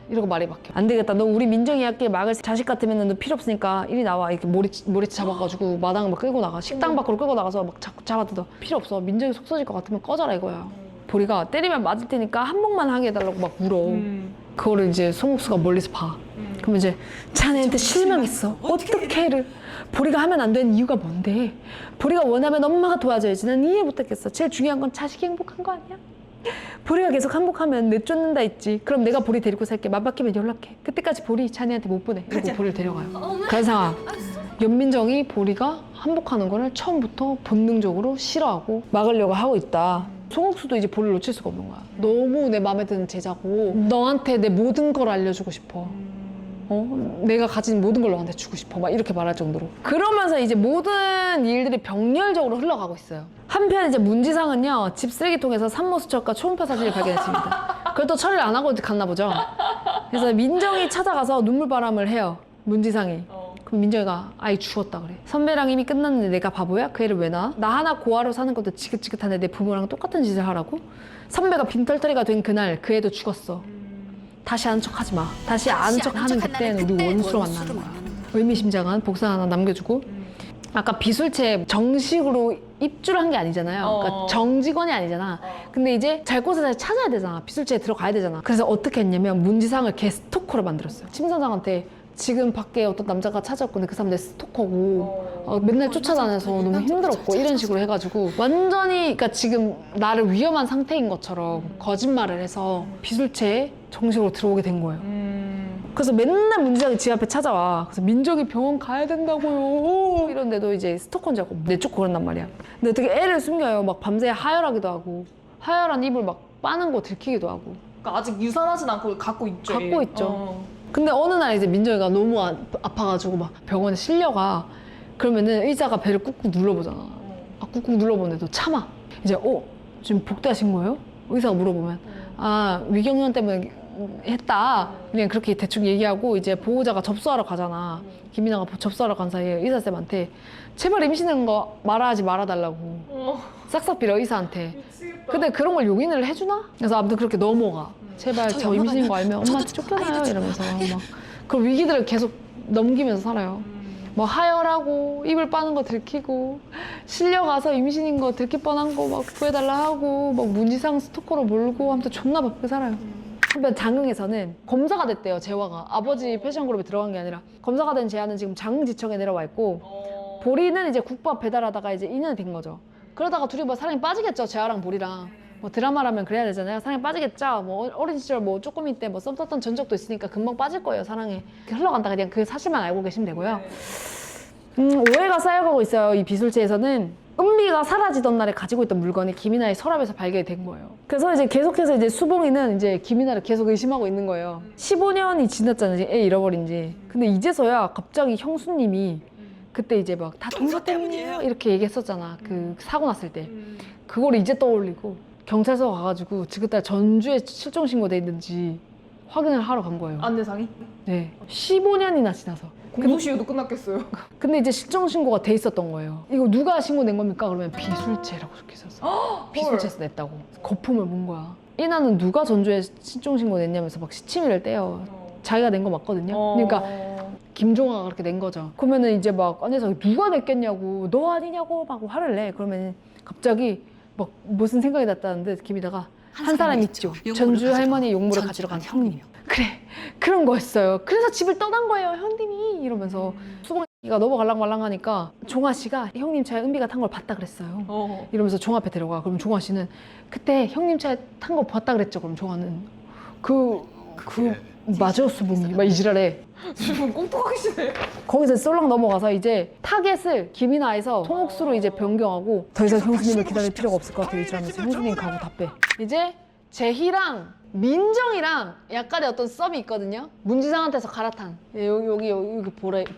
이러고 말이 바뀌어. 안 되겠다. 너 우리 민정이 학교에 막을 자식 같으면 너 필요 없으니까 이리 나와. 이렇게 머리채 잡아가지고 마당을 막 끌고 나가. 식당 밖으로 끌고 나가서 막 잡아뜯어. 필요 없어. 민정이 속 터질 것 같으면 꺼져라 이거야. 보리가 때리면 맞을 테니까 한복만 하게 해달라고 막 울어. 그거를 이제 송옥수가 멀리서 봐. 그러면 이제 자네한테 실망했어. 어떻게 해를. 보리가 하면 안 되는 이유가 뭔데? 보리가 원하면 엄마가 도와줘야지. 난 이해 못했겠어. 제일 중요한 건 자식이 행복한 거 아니야? 보리가 계속 한복하면 내쫓는다 했지. 그럼 내가 보리 데리고 살게. 맘바뀌면 연락해. 그때까지 보리 자네한테 못 보내. 이러고 보리를 데려가요. 그런 상황. 연민정이 보리가 한복하는 거를 처음부터 본능적으로 싫어하고 막으려고 하고 있다. 송옥수도 이제 보리를 놓칠 수가 없는 거야. 너무 내 마음에 드는 제자고 너한테 내 모든 걸 알려주고 싶어. 내가 가진 모든 걸 너한테 주고 싶어. 막 이렇게 말할 정도로. 그러면서 이제 모든 일들이 병렬적으로 흘러가고 있어요. 한편 이제 문지상은요. 집 쓰레기통에서 산모수첩과 초음파 사진을 발견했습니다. 그걸 또 처리를 안 하고 갔나 보죠. 그래서 민정이 찾아가서 눈물바람을 해요. 문지상이. 그럼 민정이가 아이 죽었다 그래. 선배랑 이미 끝났는데 내가 바보야? 그 애를 왜 낳아? 나 하나 고아로 사는 것도 지긋지긋한데 내 부모랑 똑같은 짓을 하라고? 선배가 빈털터리가 된 그날 그 애도 죽었어. 다시 아는 척 하지 마. 다시 아는 척 하는 그때는 우리 원수로 만나는 거야. 의미심장한 복사 하나 남겨주고. 아까 비술체 정식으로 입주를 한 게 아니잖아요. 그러니까 정직원이 아니잖아. 근데 이제 잘 곳에 다시 찾아야 되잖아. 비술체에 들어가야 되잖아. 그래서 어떻게 했냐면 문지상을 걔 스토커로 만들었어요. 심사장한테 지금 밖에 어떤 남자가 찾아왔고 근데 그 사람 내 스토커고 맨날 쫓아다녀서 너무 힘들었고 이런 식으로 해가지고 완전히 그러니까 지금 나를 위험한 상태인 것처럼 거짓말을 해서 비술체에 정식으로 들어오게 된 거예요. 그래서 맨날 문지상이 집 앞에 찾아와. 그래서 민정이 병원 가야 된다고요. 이런데도 이제 스토커인 줄 알고 내쫓고 그런단 말이야. 근데 어떻게 애를 숨겨요. 막 밤새 하혈하기도 하고 하혈한 입을 막 빠는 거 들키기도 하고.
그러니까 아직 유산하진 않고 갖고 있죠.
갖고 있죠. 근데 어느 날 이제 민정이가 너무 아파가지고 막 병원에 실려가. 그러면은 의사가 배를 꾹꾹 눌러보잖아. 꾹꾹 눌러보는데도 참아. 이제 지금 복대하신 거예요? 의사가 물어보면 위경련 때문에 했다. 그냥 그렇게 대충 얘기하고 이제 보호자가 접수하러 가잖아. 김이나가 접수하러 간 사이에 의사쌤한테 제발 임신한 거 말아야지 말아달라고 싹싹 빌어 의사한테. 근데 그런 걸 용인을 해주나? 그래서 아무튼 그렇게 넘어가. 제발 저 임신인 거 알면 엄마한테 쫓겨나요 이러면서 막 그 위기들을 계속 넘기면서 살아요. 뭐 하혈하고 이불 빠는 거 들키고 실려가서 임신인 거 들킬 뻔한 거 막 구해달라 하고 막 문지상 스토커로 몰고 아무튼 존나 바쁘게 살아요. 한편 장흥에서는 검사가 됐대요. 재화가 아버지 패션그룹에 들어간 게 아니라 검사가 된 재화는 지금 장흥지청에 내려와 있고 보리는 이제 국밥 배달하다가 이제 인연이 된 거죠. 그러다가 둘이 뭐 사랑이 빠지겠죠. 재화랑 보리랑 뭐 드라마라면 그래야 되잖아요. 사랑이 빠지겠죠. 뭐 어린 시절 뭐 쪼꼬미 때 뭐 썸 탔던 전적도 있으니까 금방 빠질 거예요. 사랑에 흘러간다. 그냥 그 사실만 알고 계시면 되고요. 오해가 쌓여가고 있어요. 이 비술체에서는 은비가 사라지던 날에 가지고 있던 물건이 김이나의 서랍에서 발견이 된 거예요. 그래서 이제 계속해서 이제 수봉이는 이제 김이나를 계속 의심하고 있는 거예요. 15년이 지났잖아요. 애 잃어버린 지. 근데 이제서야 갑자기 형수님이 그때 이제 막 다 동서 때문이에요 이렇게 얘기했었잖아. 그 사고 났을 때. 그걸 이제 떠올리고 경찰서 가가지고 지그달 전주에 실종 신고돼 있는지 확인을 하러 간 거예요.
안내상이?
네. 15년이나 지나서.
공소시효도 끝났겠어요.
근데 이제 실종 신고가 돼 있었던 거예요. 이거 누가 신고낸 겁니까? 그러면 비술체라고 적혀 있었어. 비술체에서 냈다고. 거품을 문 거야. 이나는 누가 전주에 실종 신고 냈냐면서 막 시치미를 떼요. 자기가 낸 거 맞거든요. 그러니까 김종아가 그렇게 낸 거죠. 그러면은 이제 막 안에서 누가 냈겠냐고, 너 아니냐고 막 화를 내. 그러면 갑자기 막 무슨 생각이 났다는데 김이다가 한 사람 있죠. 전주 할머니 용물을 가지러 간 형님. 그래, 그런 거였어요. 그래서 집을 떠난 거예요, 형님이. 이러면서 수봉이가 넘어갈랑 말랑 하니까 종아 씨가 형님 차에 은비가 탄 걸 봤다 그랬어요. 이러면서 종아 앞에 데려가. 그럼 종아 씨는 그때 형님 차에 탄 거 봤다 그랬죠. 그럼 종아는 맞아 수봉이 막 이지랄해.
지금 꽁통하시네.
거기서 쏠랑 넘어가서 이제 타겟을 김이나에서 송옥수로 이제 변경하고 더 이상 형수님을 기다릴 필요가 없을 것 같아요. 이러면서 형수님 가고 다 빼. 이제 제희랑 민정이랑 약간의 어떤 썸이 있거든요. 문지상한테서 갈아탄. 여기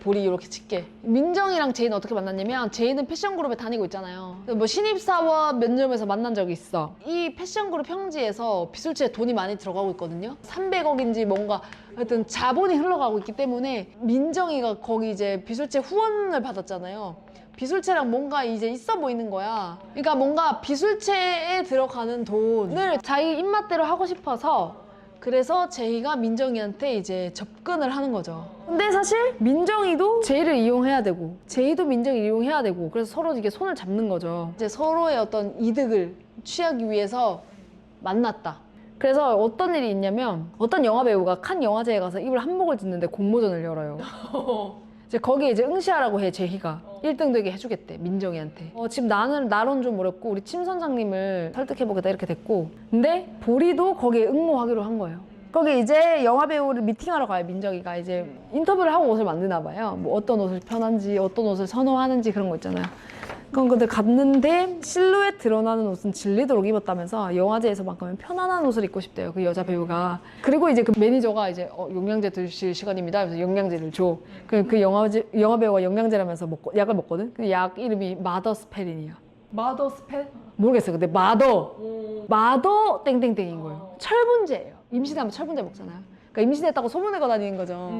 볼이 이렇게 짙게. 민정이랑 제이는 어떻게 만났냐면 제이는 패션그룹에 다니고 있잖아요. 뭐 신입사원 면접에서 만난 적이 있어. 이 패션그룹 평지에서 비술체에 돈이 많이 들어가고 있거든요. 300억인지 뭔가 하여튼 자본이 흘러가고 있기 때문에 민정이가 거기 이제 비술체 후원을 받았잖아요. 비술체랑 뭔가 이제 있어 보이는 거야. 그러니까 뭔가 비술체에 들어가는 돈을 자기 입맛대로 하고 싶어서 그래서 제이가 민정이한테 이제 접근을 하는 거죠. 근데 사실 민정이도 제이를 이용해야 되고 제이도 민정이를 이용해야 되고 그래서 서로 이게 손을 잡는 거죠. 이제 서로의 어떤 이득을 취하기 위해서 만났다. 그래서 어떤 일이 있냐면 어떤 영화배우가 칸 영화제에 가서 입을 한복을 짓는데 공모전을 열어요. 이제 거기에 이제 응시하라고 해 제희가 1등 되게 해주겠대 민정이한테. 지금 나론 좀 어렵고 우리 침 선장님을 설득해보겠다 이렇게 됐고 근데 보리도 거기에 응모하기로 한 거예요. 거기 이제 영화배우를 미팅하러 가요. 민정이가 이제 인터뷰를 하고 옷을 만드나 봐요. 뭐 어떤 옷을 편한지 어떤 옷을 선호하는지 그런 거 있잖아요. 그런 것들 갔는데 실루엣 드러나는 옷은 질리도록 입었다면서 영화제에서만큼은 편안한 옷을 입고 싶대요. 그 여자 배우가. 그리고 이제 그 매니저가 이제 영양제 드실 시간입니다. 그래서 영양제를 줘. 그 영화 배우가 영양제라면서 약을 먹거든. 그 약 이름이 마더스페린이야.
마더스펫?
모르겠어요. 근데 마더 땡땡땡인 거예요. 철분제예요. 임신하면 철분제 먹잖아요. 그러니까 임신했다고 소문내고 다니는 거죠.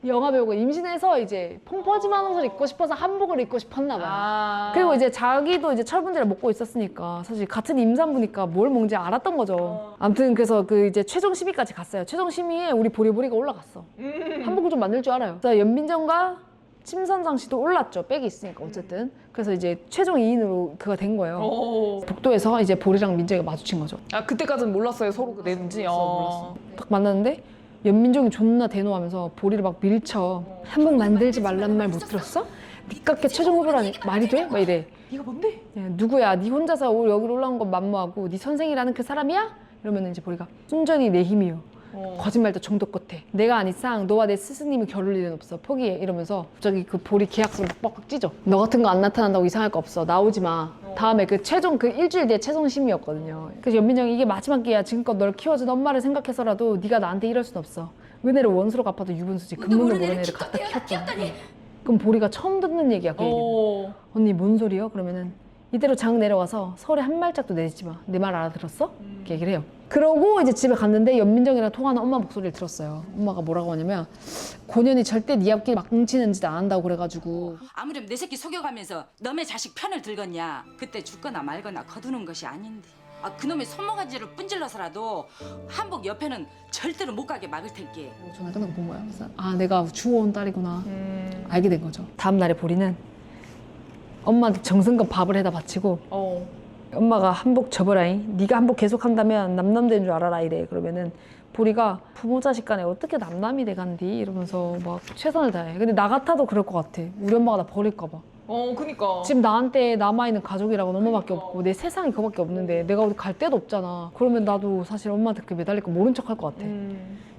영화 배우가 임신해서 이제 펑퍼짐한 옷을 입고 싶어서 한복을 입고 싶었나 봐요. 그리고 이제 자기도 이제 철분제를 먹고 있었으니까 사실 같은 임산부니까 뭘 먹는지 알았던 거죠. 아무튼 그래서 그 이제 최종 심의까지 갔어요. 최종 심의에 우리 보리보리가 올라갔어. 한복을 좀 만들 줄 알아요. 그래서 연민정과 침선장 씨도 올랐죠. 백이 있으니까 어쨌든. 그래서 이제 최종 2인으로 그가 된 거예요. 복도에서 이제 보리랑 민정이가 마주친 거죠.
아 그때까지는 몰랐어요 서로 그 낸지.
몰랐어. 딱 만났는데 연민정이 존나 대노하면서 보리를 막 밀쳐. 한복 만들지 말란 말 못 들었어? 니깎게 최종 후보라니 말이 돼? 막 이래.
네가 뭔데?
누구야? 네 혼자서 여기로 올라온 건 만무하고 네 선생이라는 그 사람이야? 이러면 이제 보리가 순전히 내 힘이요. 거짓말도 정도 끝에 내가 아니상 너와 내 스승님이 겨룰 일은 없어 포기해 이러면서 갑자기 그 보리 계약서를 뻑뻑 찢어. 너 같은 거 안 나타난다고 이상할 거 없어 나오지 마. 다음에 그 최종 그 일주일 뒤에 최종 심의였거든요. 그래서 연민정이 이게 마지막 기회야. 지금껏 널 키워준 엄마를 생각해서라도 네가 나한테 이럴 순 없어. 은혜를 원수로 갚아도 유분수지. 근본을 모르는 애를 갖다 키웠더니. 그럼 보리가 처음 듣는 얘기야 그 얘기는. 언니 뭔 소리요? 그러면은 이대로 장 내려가서 서울에 한 발짝도 내딛지 마. 내 말 알아들었어? 이렇게 얘기를 해요. 그러고 이제 집에 갔는데 연민정이랑 통화하는 엄마 목소리를 들었어요. 엄마가 뭐라고 하냐면 고년이 절대 네 앞길 망치는 짓 안 한다고 그래가지고
아무렴 내 새끼 속여가면서 너네 자식 편을 들겠냐. 그때 죽거나 말거나 거두는 것이 아닌데. 그놈의 손모가지를 분질러서라도 한복 옆에는 절대로 못 가게 막을 텐게.
전화 끝나고 본 거야. 그래서 내가 주워온 딸이구나. 알게 된 거죠. 다음 날에 보리는 엄마한테 정성껏 밥을 해다 바치고 엄마가 한복 접어라잉. 네가 한복 계속 한다면 남남된 줄 알아라 이래. 그러면은 보리가 부모 자식 간에 어떻게 남남이 돼간디 이러면서 막 최선을 다해. 근데 나 같아도 그럴 것 같아. 우리 엄마가 나 버릴까 봐.
그니까.
지금 나한테 남아있는 가족이라고 엄마밖에 없고 내 세상이 그거밖에 없는데 내가 어디 갈 데도 없잖아. 그러면 나도 사실 엄마한테 그렇게 매달릴 거 모른 척 할 것 같아.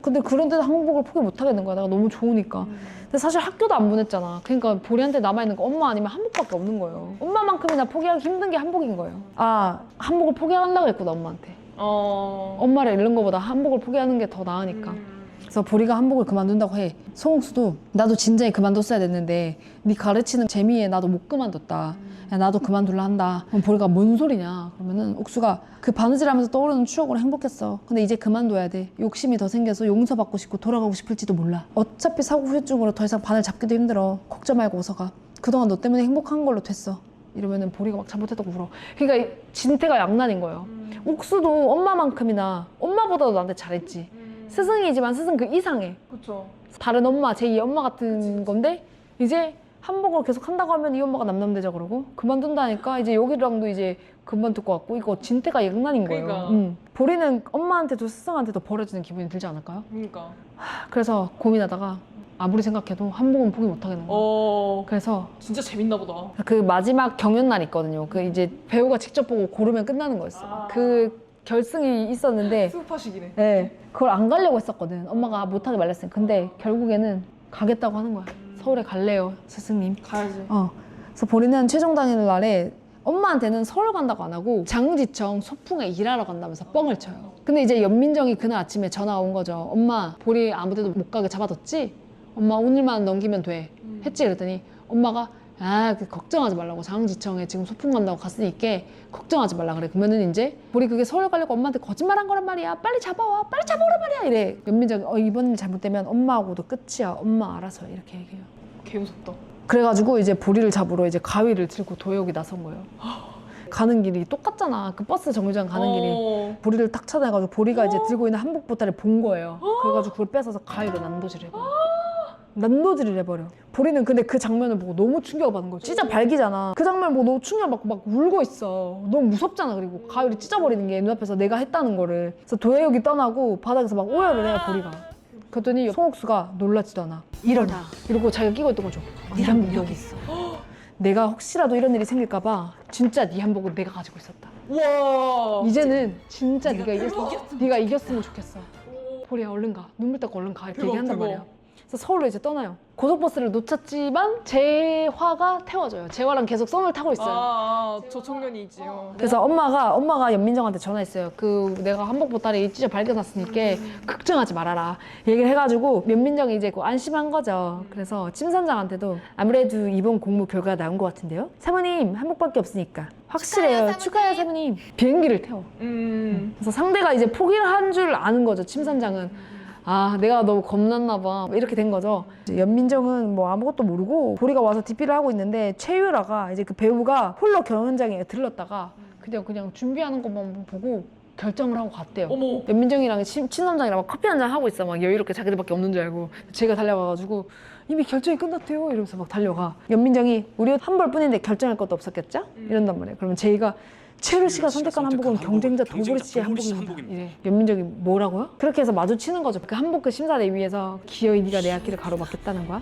근데 그런데도 한복을 포기 못 하겠는 거야. 내가 너무 좋으니까. 근데 사실 학교도 안 보냈잖아. 그러니까 보리한테 남아있는 거 엄마 아니면 한복밖에 없는 거예요. 엄마만큼이나 포기하기 힘든 게 한복인 거예요. 한복을 포기한다고 했구나 엄마한테. 엄마를 잃는 것보다 한복을 포기하는 게 더 나으니까. 그래서 보리가 한복을 그만둔다고 해. 송옥수도 나도 진작에 그만뒀어야 됐는데 네 가르치는 재미에 나도 못 그만뒀다. 야, 나도 그만둘라 한다. 그럼 보리가 뭔 소리냐. 그러면은 옥수가 그 바느질하면서 떠오르는 추억으로 행복했어. 근데 이제 그만둬야 돼. 욕심이 더 생겨서 용서받고 싶고 돌아가고 싶을지도 몰라. 어차피 사고 후유증으로 더 이상 바늘 잡기도 힘들어. 걱정 말고 어서 가. 그동안 너 때문에 행복한 걸로 됐어. 이러면은 보리가 막 잘못했다고 울어. 그러니까 진태가 양난인 거예요. 옥수도 엄마만큼이나 엄마보다도 나한테 잘했지. 스승이지만 스승 그 이상해.
그쵸.
다른 엄마, 제2 엄마 같은 건데 이제 한복을 계속 한다고 하면 이 엄마가 남남되자 그러고 그만둔다니까 이제 여기랑도 이제 그만둘 것 같고 이거 진태가 양난인 거예요.
그러니까.
보리는 엄마한테도 스승한테도 버려지는 기분이 들지 않을까요?
그니까.
그래서 고민하다가 아무리 생각해도 한복은 포기 못 하겠는 거예요. 그래서
진짜 재밌나 보다.
그 마지막 경연날 있거든요. 그 이제 배우가 직접 보고 고르면 끝나는 거였어요. 그 결승이 있었는데
스파식이네.
네, 그걸 안 가려고 했었거든. 엄마가 못하게 말렸어요. 근데 결국에는 가겠다고 하는 거야. 서울에 갈래요, 스승님.
가야지.
그래서 보리는 최종 당일 날에 엄마한테는 서울 간다고 안 하고 장지청 소풍에 일하러 간다면서 뻥을 쳐요. 근데 이제 연민정이 그날 아침에 전화가 온 거죠. 엄마, 보리 아무 데도 못 가게 잡아뒀지? 엄마 오늘만 넘기면 돼. 했지? 그랬더니 엄마가 걱정하지 말라고. 장지청에 지금 소풍 간다고 갔으니까 걱정하지 말라 그래. 그러면은 이제 보리 그게 서울 가려고 엄마한테 거짓말한 거란 말이야. 빨리 잡아와. 빨리 잡아오란 말이야. 이래. 연민정이 이번 일 잘못되면 엄마하고도 끝이야. 엄마 알아서 이렇게 얘기해요.
개 무섭다.
그래가지고 이제 보리를 잡으러 이제 가위를 들고 도역이 나선 거예요. 가는 길이 똑같잖아. 그 버스 정류장 가는 길이. 보리를 딱 찾아가지고 보리가 이제 들고 있는 한복 보따리를 본 거예요. 그래가지고 그걸 뺏어서 가위로 난도질을 해버려. 난도질을 해버려. 보리는 근데 그 장면을 보고 너무 충격을 받은 거지. 찢어 발기잖아. 그 장면을 보고 너무 충격을 받고 막 울고 있어. 너무 무섭잖아. 그리고 가위를 찢어버리는 게 눈앞에서 내가 했다는 거를. 그래서 도역이 떠나고 바닥에서 막 오열을 해요, 보리가. 그랬더니 송옥수가 놀라지도 않아. 일어나. 이러고 자기가 끼고 있던 거죠. 네 한복 여기 있어. 내가 혹시라도 이런 일이 생길까봐 진짜 네 한복은 내가 가지고 있었다.
우와.
이제는 진짜 네가 이겼으면 좋겠어. 보리야 얼른 가. 눈물 닦고 얼른 가. 이렇게
대박,
얘기한단
대박.
말이야. 그래서 서울로 이제 떠나요. 고속버스를 놓쳤지만 재화가 태워줘요. 재화랑 계속 썸을 타고 있어요.
저 청년이 있지.
그래서 엄마가 연민정한테 전화했어요. 내가 한복 보따리 찢어 발견났으니까 걱정하지 말아라. 얘기를 해가지고 연민정이 이제 안심한 거죠. 그래서 침선장한테도 아무래도 이번 공모 결과가 나온 것 같은데요. 사모님 한복밖에 없으니까 확실해요. 축하해요 사모님. 비행기를 태워. 그래서 상대가 이제 포기를 한 줄 아는 거죠. 침선장은. 내가 너무 겁났나 봐. 이렇게 된 거죠. 연민정은 뭐 아무것도 모르고 보리가 와서 DP를 하고 있는데 최유라가 이제 그 배우가 홀로 경연장에 들렀다가 그냥 준비하는 것만 보고 결정을 하고 갔대요.
어머.
연민정이랑 친선장이랑 막 커피 한잔 하고 있어. 막 여유롭게 자기들밖에 없는 줄 알고 제가 달려가가지고 이미 결정이 끝났대요. 이러면서 막 달려가. 연민정이 우리 한 벌뿐인데 결정할 것도 없었겠죠? 이런단 말이에요. 그러면 제이가 최유라 씨가 선택한 한복은 경쟁자 도보리 씨의 한복입니다. 이래. 연민정이 뭐라고요? 그렇게 해서 마주치는 거죠. 그 한복 그 심사대위에서 기어이 네가 내 앞길을 가로막겠다는 거야?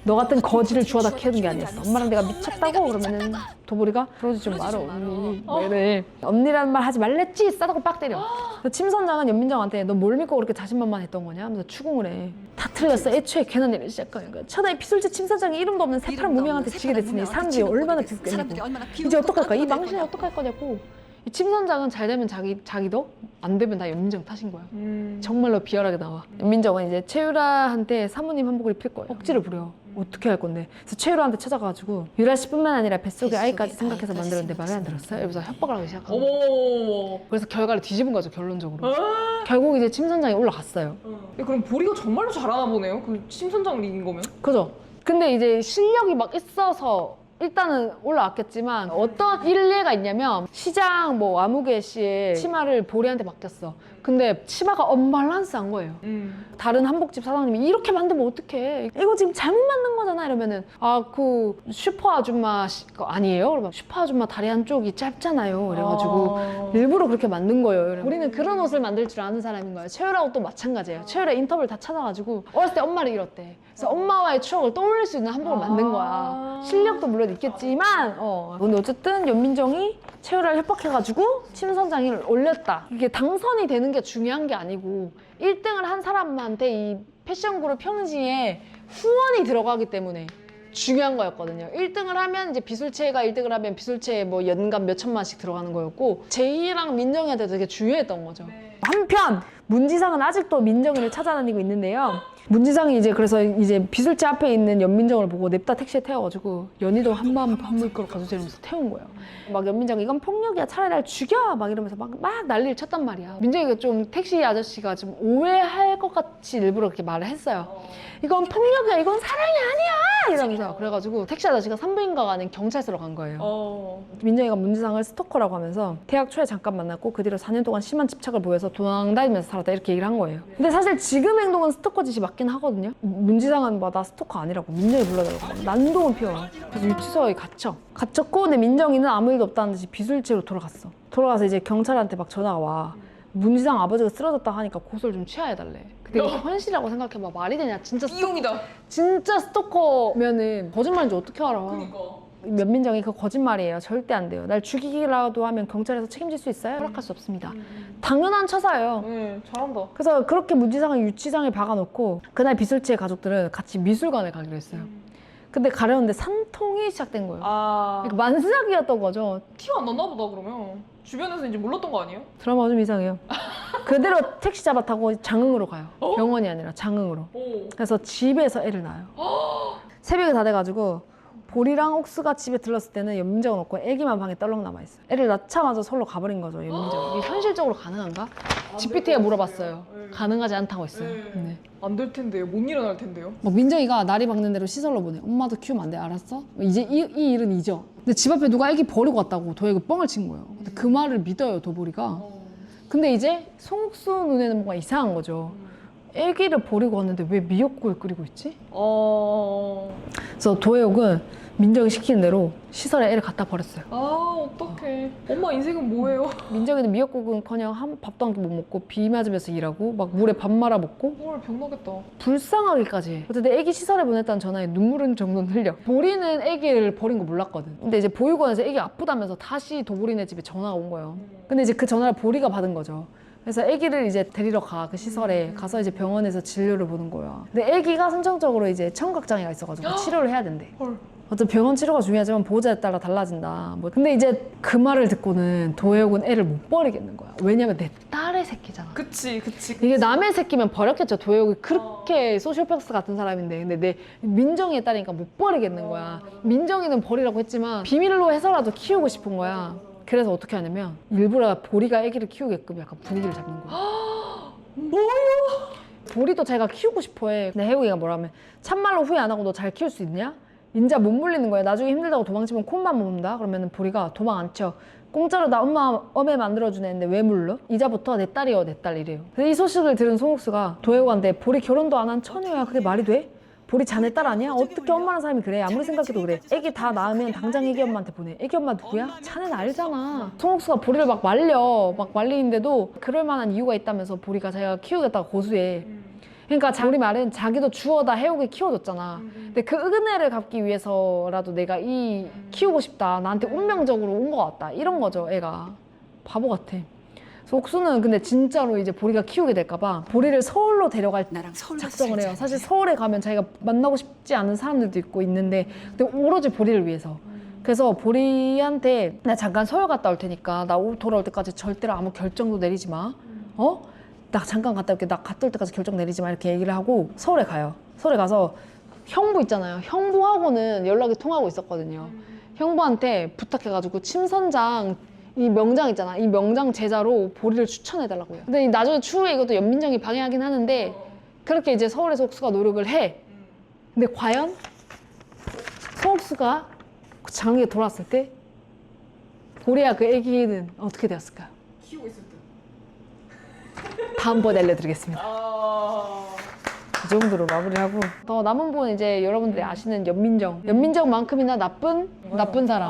너 같은 거지를 주워다 키우는 게 아니었어. 엄마랑 내가 미쳤다고? 그러면은 도보리가 그러지 좀 말어 언니. 뭐 이래. 언니라는 말 하지 말랬지? 싸다고 빡 때려. 침선장은 연민정한테 너 뭘 믿고 그렇게 자신만만했던 거냐? 하면서 추궁을 해. 다 틀렸어. 애초에 괜한 일을 시작하는 거야. 천하의 피술제 침선장이 이름도 없는 새파란 무명한테 지게 됐으니 사람들이 얼마나 비웃겠냐고. 이제 어떡할까? 이 망신이 어떡할 거냐고. 이 침선장은 잘 되면 자기도 안 되면 다 연민정 탓인 거야. 정말로 비열하게 나와. 연민정은 이제 최유라한테 사모님 한복을 입힐 거예요. 억지를 부려. 어떻게 할 건데? 그래서 최유라한테 찾아가가지고 유라 씨뿐만 아니라 뱃속의 아이까지 생각해서 만들었는데 말을 안 들었어요? 이러면서 협박을 하기 시작한 거예요.
어머.
그래서 결과를 뒤집은 거죠, 결론적으로. 결국 이제 침 선장이 올라갔어요.
그럼 보리가 정말로 잘하나 보네요. 그 심선장을 이긴 거면.
그죠? 근데 이제 실력이 막 있어서 일단은 올라왔겠지만 어떤 일례가 있냐면 시장 뭐 아무개 씨의 치마를 보리한테 맡겼어. 근데 치마가 언밸런스한 거예요. 다른 한복집 사장님이 이렇게 만들면 어떡해, 이거 지금 잘못 만든 거잖아 이러면은 아 그 슈퍼 아줌마 거 아니에요? 그러면 슈퍼 아줌마 다리 한쪽이 짧잖아요 이래가지고 일부러 그렇게 만든 거예요. 이러면. 우리는 그런 옷을 만들 줄 아는 사람인 거예요. 최유라하고 또 마찬가지예요. 최유라 인터뷰를 다 찾아가지고 어렸을 때 엄마를 잃었대. 그래서 엄마와의 추억을 떠올릴 수 있는 한복을 만든 거야. 실력도 물론 있겠지만 근데 어쨌든 연민정이 최유라를 협박해가지고 침선장을 올렸다. 이게 당선이 되는 게 중요한 게 아니고 1등을 한 사람한테 이 패션그룹 평지에 후원이 들어가기 때문에 중요한 거였거든요. 1등을 하면 이제 비술체가 1등을 하면 비술체에 뭐 연간 몇 천만씩 들어가는 거였고 제이랑 민정이한테 되게 중요했던 거죠. 한편 문지상은 아직도 민정이를 찾아다니고 있는데요. 문지상이 이제 그래서 이제 비술체 앞에 있는 연민정을 보고 냅다 택시에 태워가지고 연희도 한밤 밤물거로 가주세요 이러면서 태운 거예요. 막 연민정이 이건 폭력이야, 차라리 날 죽여 막 이러면서 막 난리를 쳤단 말이야. 민정이가 좀 택시 아저씨가 좀 오해할 것 같이 일부러 그렇게 말을 했어요. 이건 폭력이야, 이건 사랑이 아니야 이러면서. 그래가지고 택시 아저씨가 산부인과가 아닌 경찰서로 간 거예요. 민정이가 문지상을 스토커라고 하면서 대학 초에 잠깐 만났고 그 뒤로 4년 동안 심한 집착을 보여서 도망다니면서 살았다 이렇게 얘기를 한 거예요. 근데 사실 지금 행동은 스토커 짓이 맞긴 하거든요. 문지상은 막 나 스토커 아니라고 민정이 불러달라고 막 난동을 피워. 그래서 유치소에 갇혔고 근데 민정이는 아무 일도 없다는 듯이 비술체로 돌아가서 이제 경찰한테 막 전화가 와. 문지상 아버지가 쓰러졌다 하니까 고소를 좀 취하해달래. 근데 이게 현실이라고 생각해봐. 말이 되냐. 진짜
이용이다.
진짜 스토커면은 거짓말인지 어떻게 알아.
그러니까.
면민정이 그 거짓말이에요. 절대 안 돼요. 날 죽이기라도 하면 경찰에서 책임질 수 있어요? 허락할 수 없습니다. 당연한 처사예요.
잘한다.
그래서 그렇게 문지상을 유치장에 박아놓고 그날 비술치의 가족들은 같이 미술관에 가기로 했어요. 근데 가려는데 산통이 시작된 거예요. 그러니까 만삭이었던 거죠.
티가 안 났나 보다 그러면. 주변에서 이제 몰랐던 거 아니에요?
드라마가 좀 이상해요. 그대로 택시 잡아 타고 장흥으로 가요. 병원이 아니라 장흥으로. 그래서 집에서 애를 낳아요. 새벽이 다 돼가지고 보리랑 옥수가 집에 들렀을 때는 연민정은 없고 애기만 방에 떨렁 남아있어요. 애를 낳자마자 서울로 가버린 거죠, 연민정. 이게 현실적으로 가능한가? GPT에 물어봤어요. 가능하지 않다고 했어요. 네.
안 될 텐데요. 못 일어날 텐데요.
막 민정이가 날이 밝는 대로 시설로 보내. 엄마도 키우면 안 돼, 알았어? 이제 이 일은 잊어. 근데 집 앞에 누가 애기 버리고 왔다고 도혜가 뻥을 친 거예요. 근데 그 말을 믿어요, 도보리가. 근데 이제 송옥수 눈에는 뭔가 이상한 거죠. 애기를 버리고 왔는데 왜 미역국을 끓이고 있지? 그래서 도혜옥은 민정이 시키는 대로 시설에 애를 갖다 버렸어요.
어떡해. 엄마 인생은 뭐예요?
민정이는 미역국은커녕 밥도 한 끼 못 먹고 비 맞으면서 일하고 막 물에 밥 말아 먹고
헐 병나겠다.
불쌍하기까지 해. 어쨌든 애기 시설에 보냈다는 전화에 눈물은 정도는 흘려. 보리는 애기를 버린 거 몰랐거든. 근데 이제 보육원에서 애기 아프다면서 다시 도보리네 집에 전화가 온 거예요. 근데 이제 그 전화를 보리가 받은 거죠. 그래서 아기를 이제 데리러 가, 그 시설에 가서 이제 병원에서 진료를 보는 거야. 근데 아기가 선천적으로 이제 청각장애가 있어가지고 치료를 해야 된대.
헐.
어떤 병원 치료가 중요하지만 보호자에 따라 달라진다. 뭐. 근데 이제 그 말을 듣고는 도혜옥은 애를 못 버리겠는 거야. 왜냐면 내 딸의 새끼잖아.
그치.
이게 남의 새끼면 버렸겠죠. 도혜옥이 그렇게 소시오패스 같은 사람인데. 근데 내 민정이의 딸이니까 못 버리겠는 거야. 민정이는 버리라고 했지만 비밀로 해서라도 키우고 싶은 거야. 그래서 어떻게 하냐면 일부러 보리가 아기를 키우게끔 약간 분위기를 잡는 거야.
뭐요?
보리도 자기가 키우고 싶어해. 근데 혜국이가 뭐라면 참말로 후회 안 하고 너 잘 키울 수 있냐? 인자 못 물리는 거야. 나중에 힘들다고 도망치면 콧만 모른다. 그러면 보리가 도망 안 쳐. 공짜로 나 엄마 엄애 만들어주네 했는데 왜 물러? 이자부터 내 딸이여, 내 딸 이래요. 그래서 이 소식을 들은 송옥수가 도혜국한테 보리 결혼도 안 한 처녀야. 그게 말이 돼? 보리 자네 딸 아니야? 어떻게 엄마라는 사람이 그래? 아무리 생각해도 그래. 애기 다 낳으면 당장 애기 엄마한테 보내. 애기 엄마 누구야? 자네는 알잖아. 송옥수가 보리를 막 말리는데도 그럴 만한 이유가 있다면서 보리가 자기가 키우겠다고 고수해. 그러니까 우리 말은 자기도 주워다 해오게 키워줬잖아. 근데 그 은혜를 갚기 위해서라도 내가 키우고 싶다. 나한테 운명적으로 온 것 같다. 이런 거죠, 애가. 바보 같아. 그래서 옥수는 근데 진짜로 이제 보리가 키우게 될까봐 보리를 서울로 데려갈 작정을 해요. 사실 서울에 가면 자기가 만나고 싶지 않은 사람들도 있고 있는데 근데 오로지 보리를 위해서. 그래서 보리한테 나 잠깐 서울 갔다 올 테니까 나 돌아올 때까지 절대로 아무 결정도 내리지 마. 나 잠깐 갔다 올게. 나 갔다 올 때까지 결정 내리지 마. 이렇게 얘기를 하고 서울에 가요. 서울에 가서 형부 있잖아요. 형부하고는 연락이 통하고 있었거든요. 형부한테 부탁해가지고 침선장 이 명장 있잖아. 이 명장 제자로 보리를 추천해달라고요. 근데 나중에 추후에 이것도 연민정이 방해하긴 하는데 그렇게 이제 서울에서 옥수가 노력을 해. 근데 과연 서옥수가 그 장흥에 돌아왔을 때 보리와 그 애기는 어떻게 되었을까요?
키우고 있을 때.
다음번에 알려드리겠습니다.
아.
이 정도로 마무리하고 더 남은 부분 이제 여러분들이 아시는 연민정. 연민정만큼이나 나쁜 사람.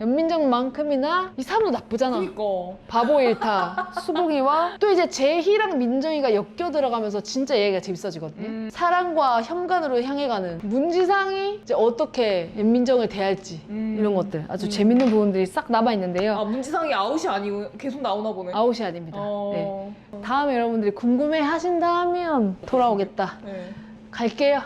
연민정만큼이나 이 사람도 나쁘잖아.
그니까.
바보 일타, 수봉이와 또 이제 제희랑 민정이가 엮여 들어가면서 진짜 얘기가 재밌어지거든요. 사랑과 현관으로 향해가는 문지상이 이제 어떻게 연민정을 대할지 이런 것들 아주 재밌는 부분들이 싹 남아 있는데요.
아, 문지상이 아웃이 아니고 계속 나오나 보네.
아웃이 아닙니다. 네. 다음에 여러분들이 궁금해 하신다면 돌아오겠다.
네.
갈게요.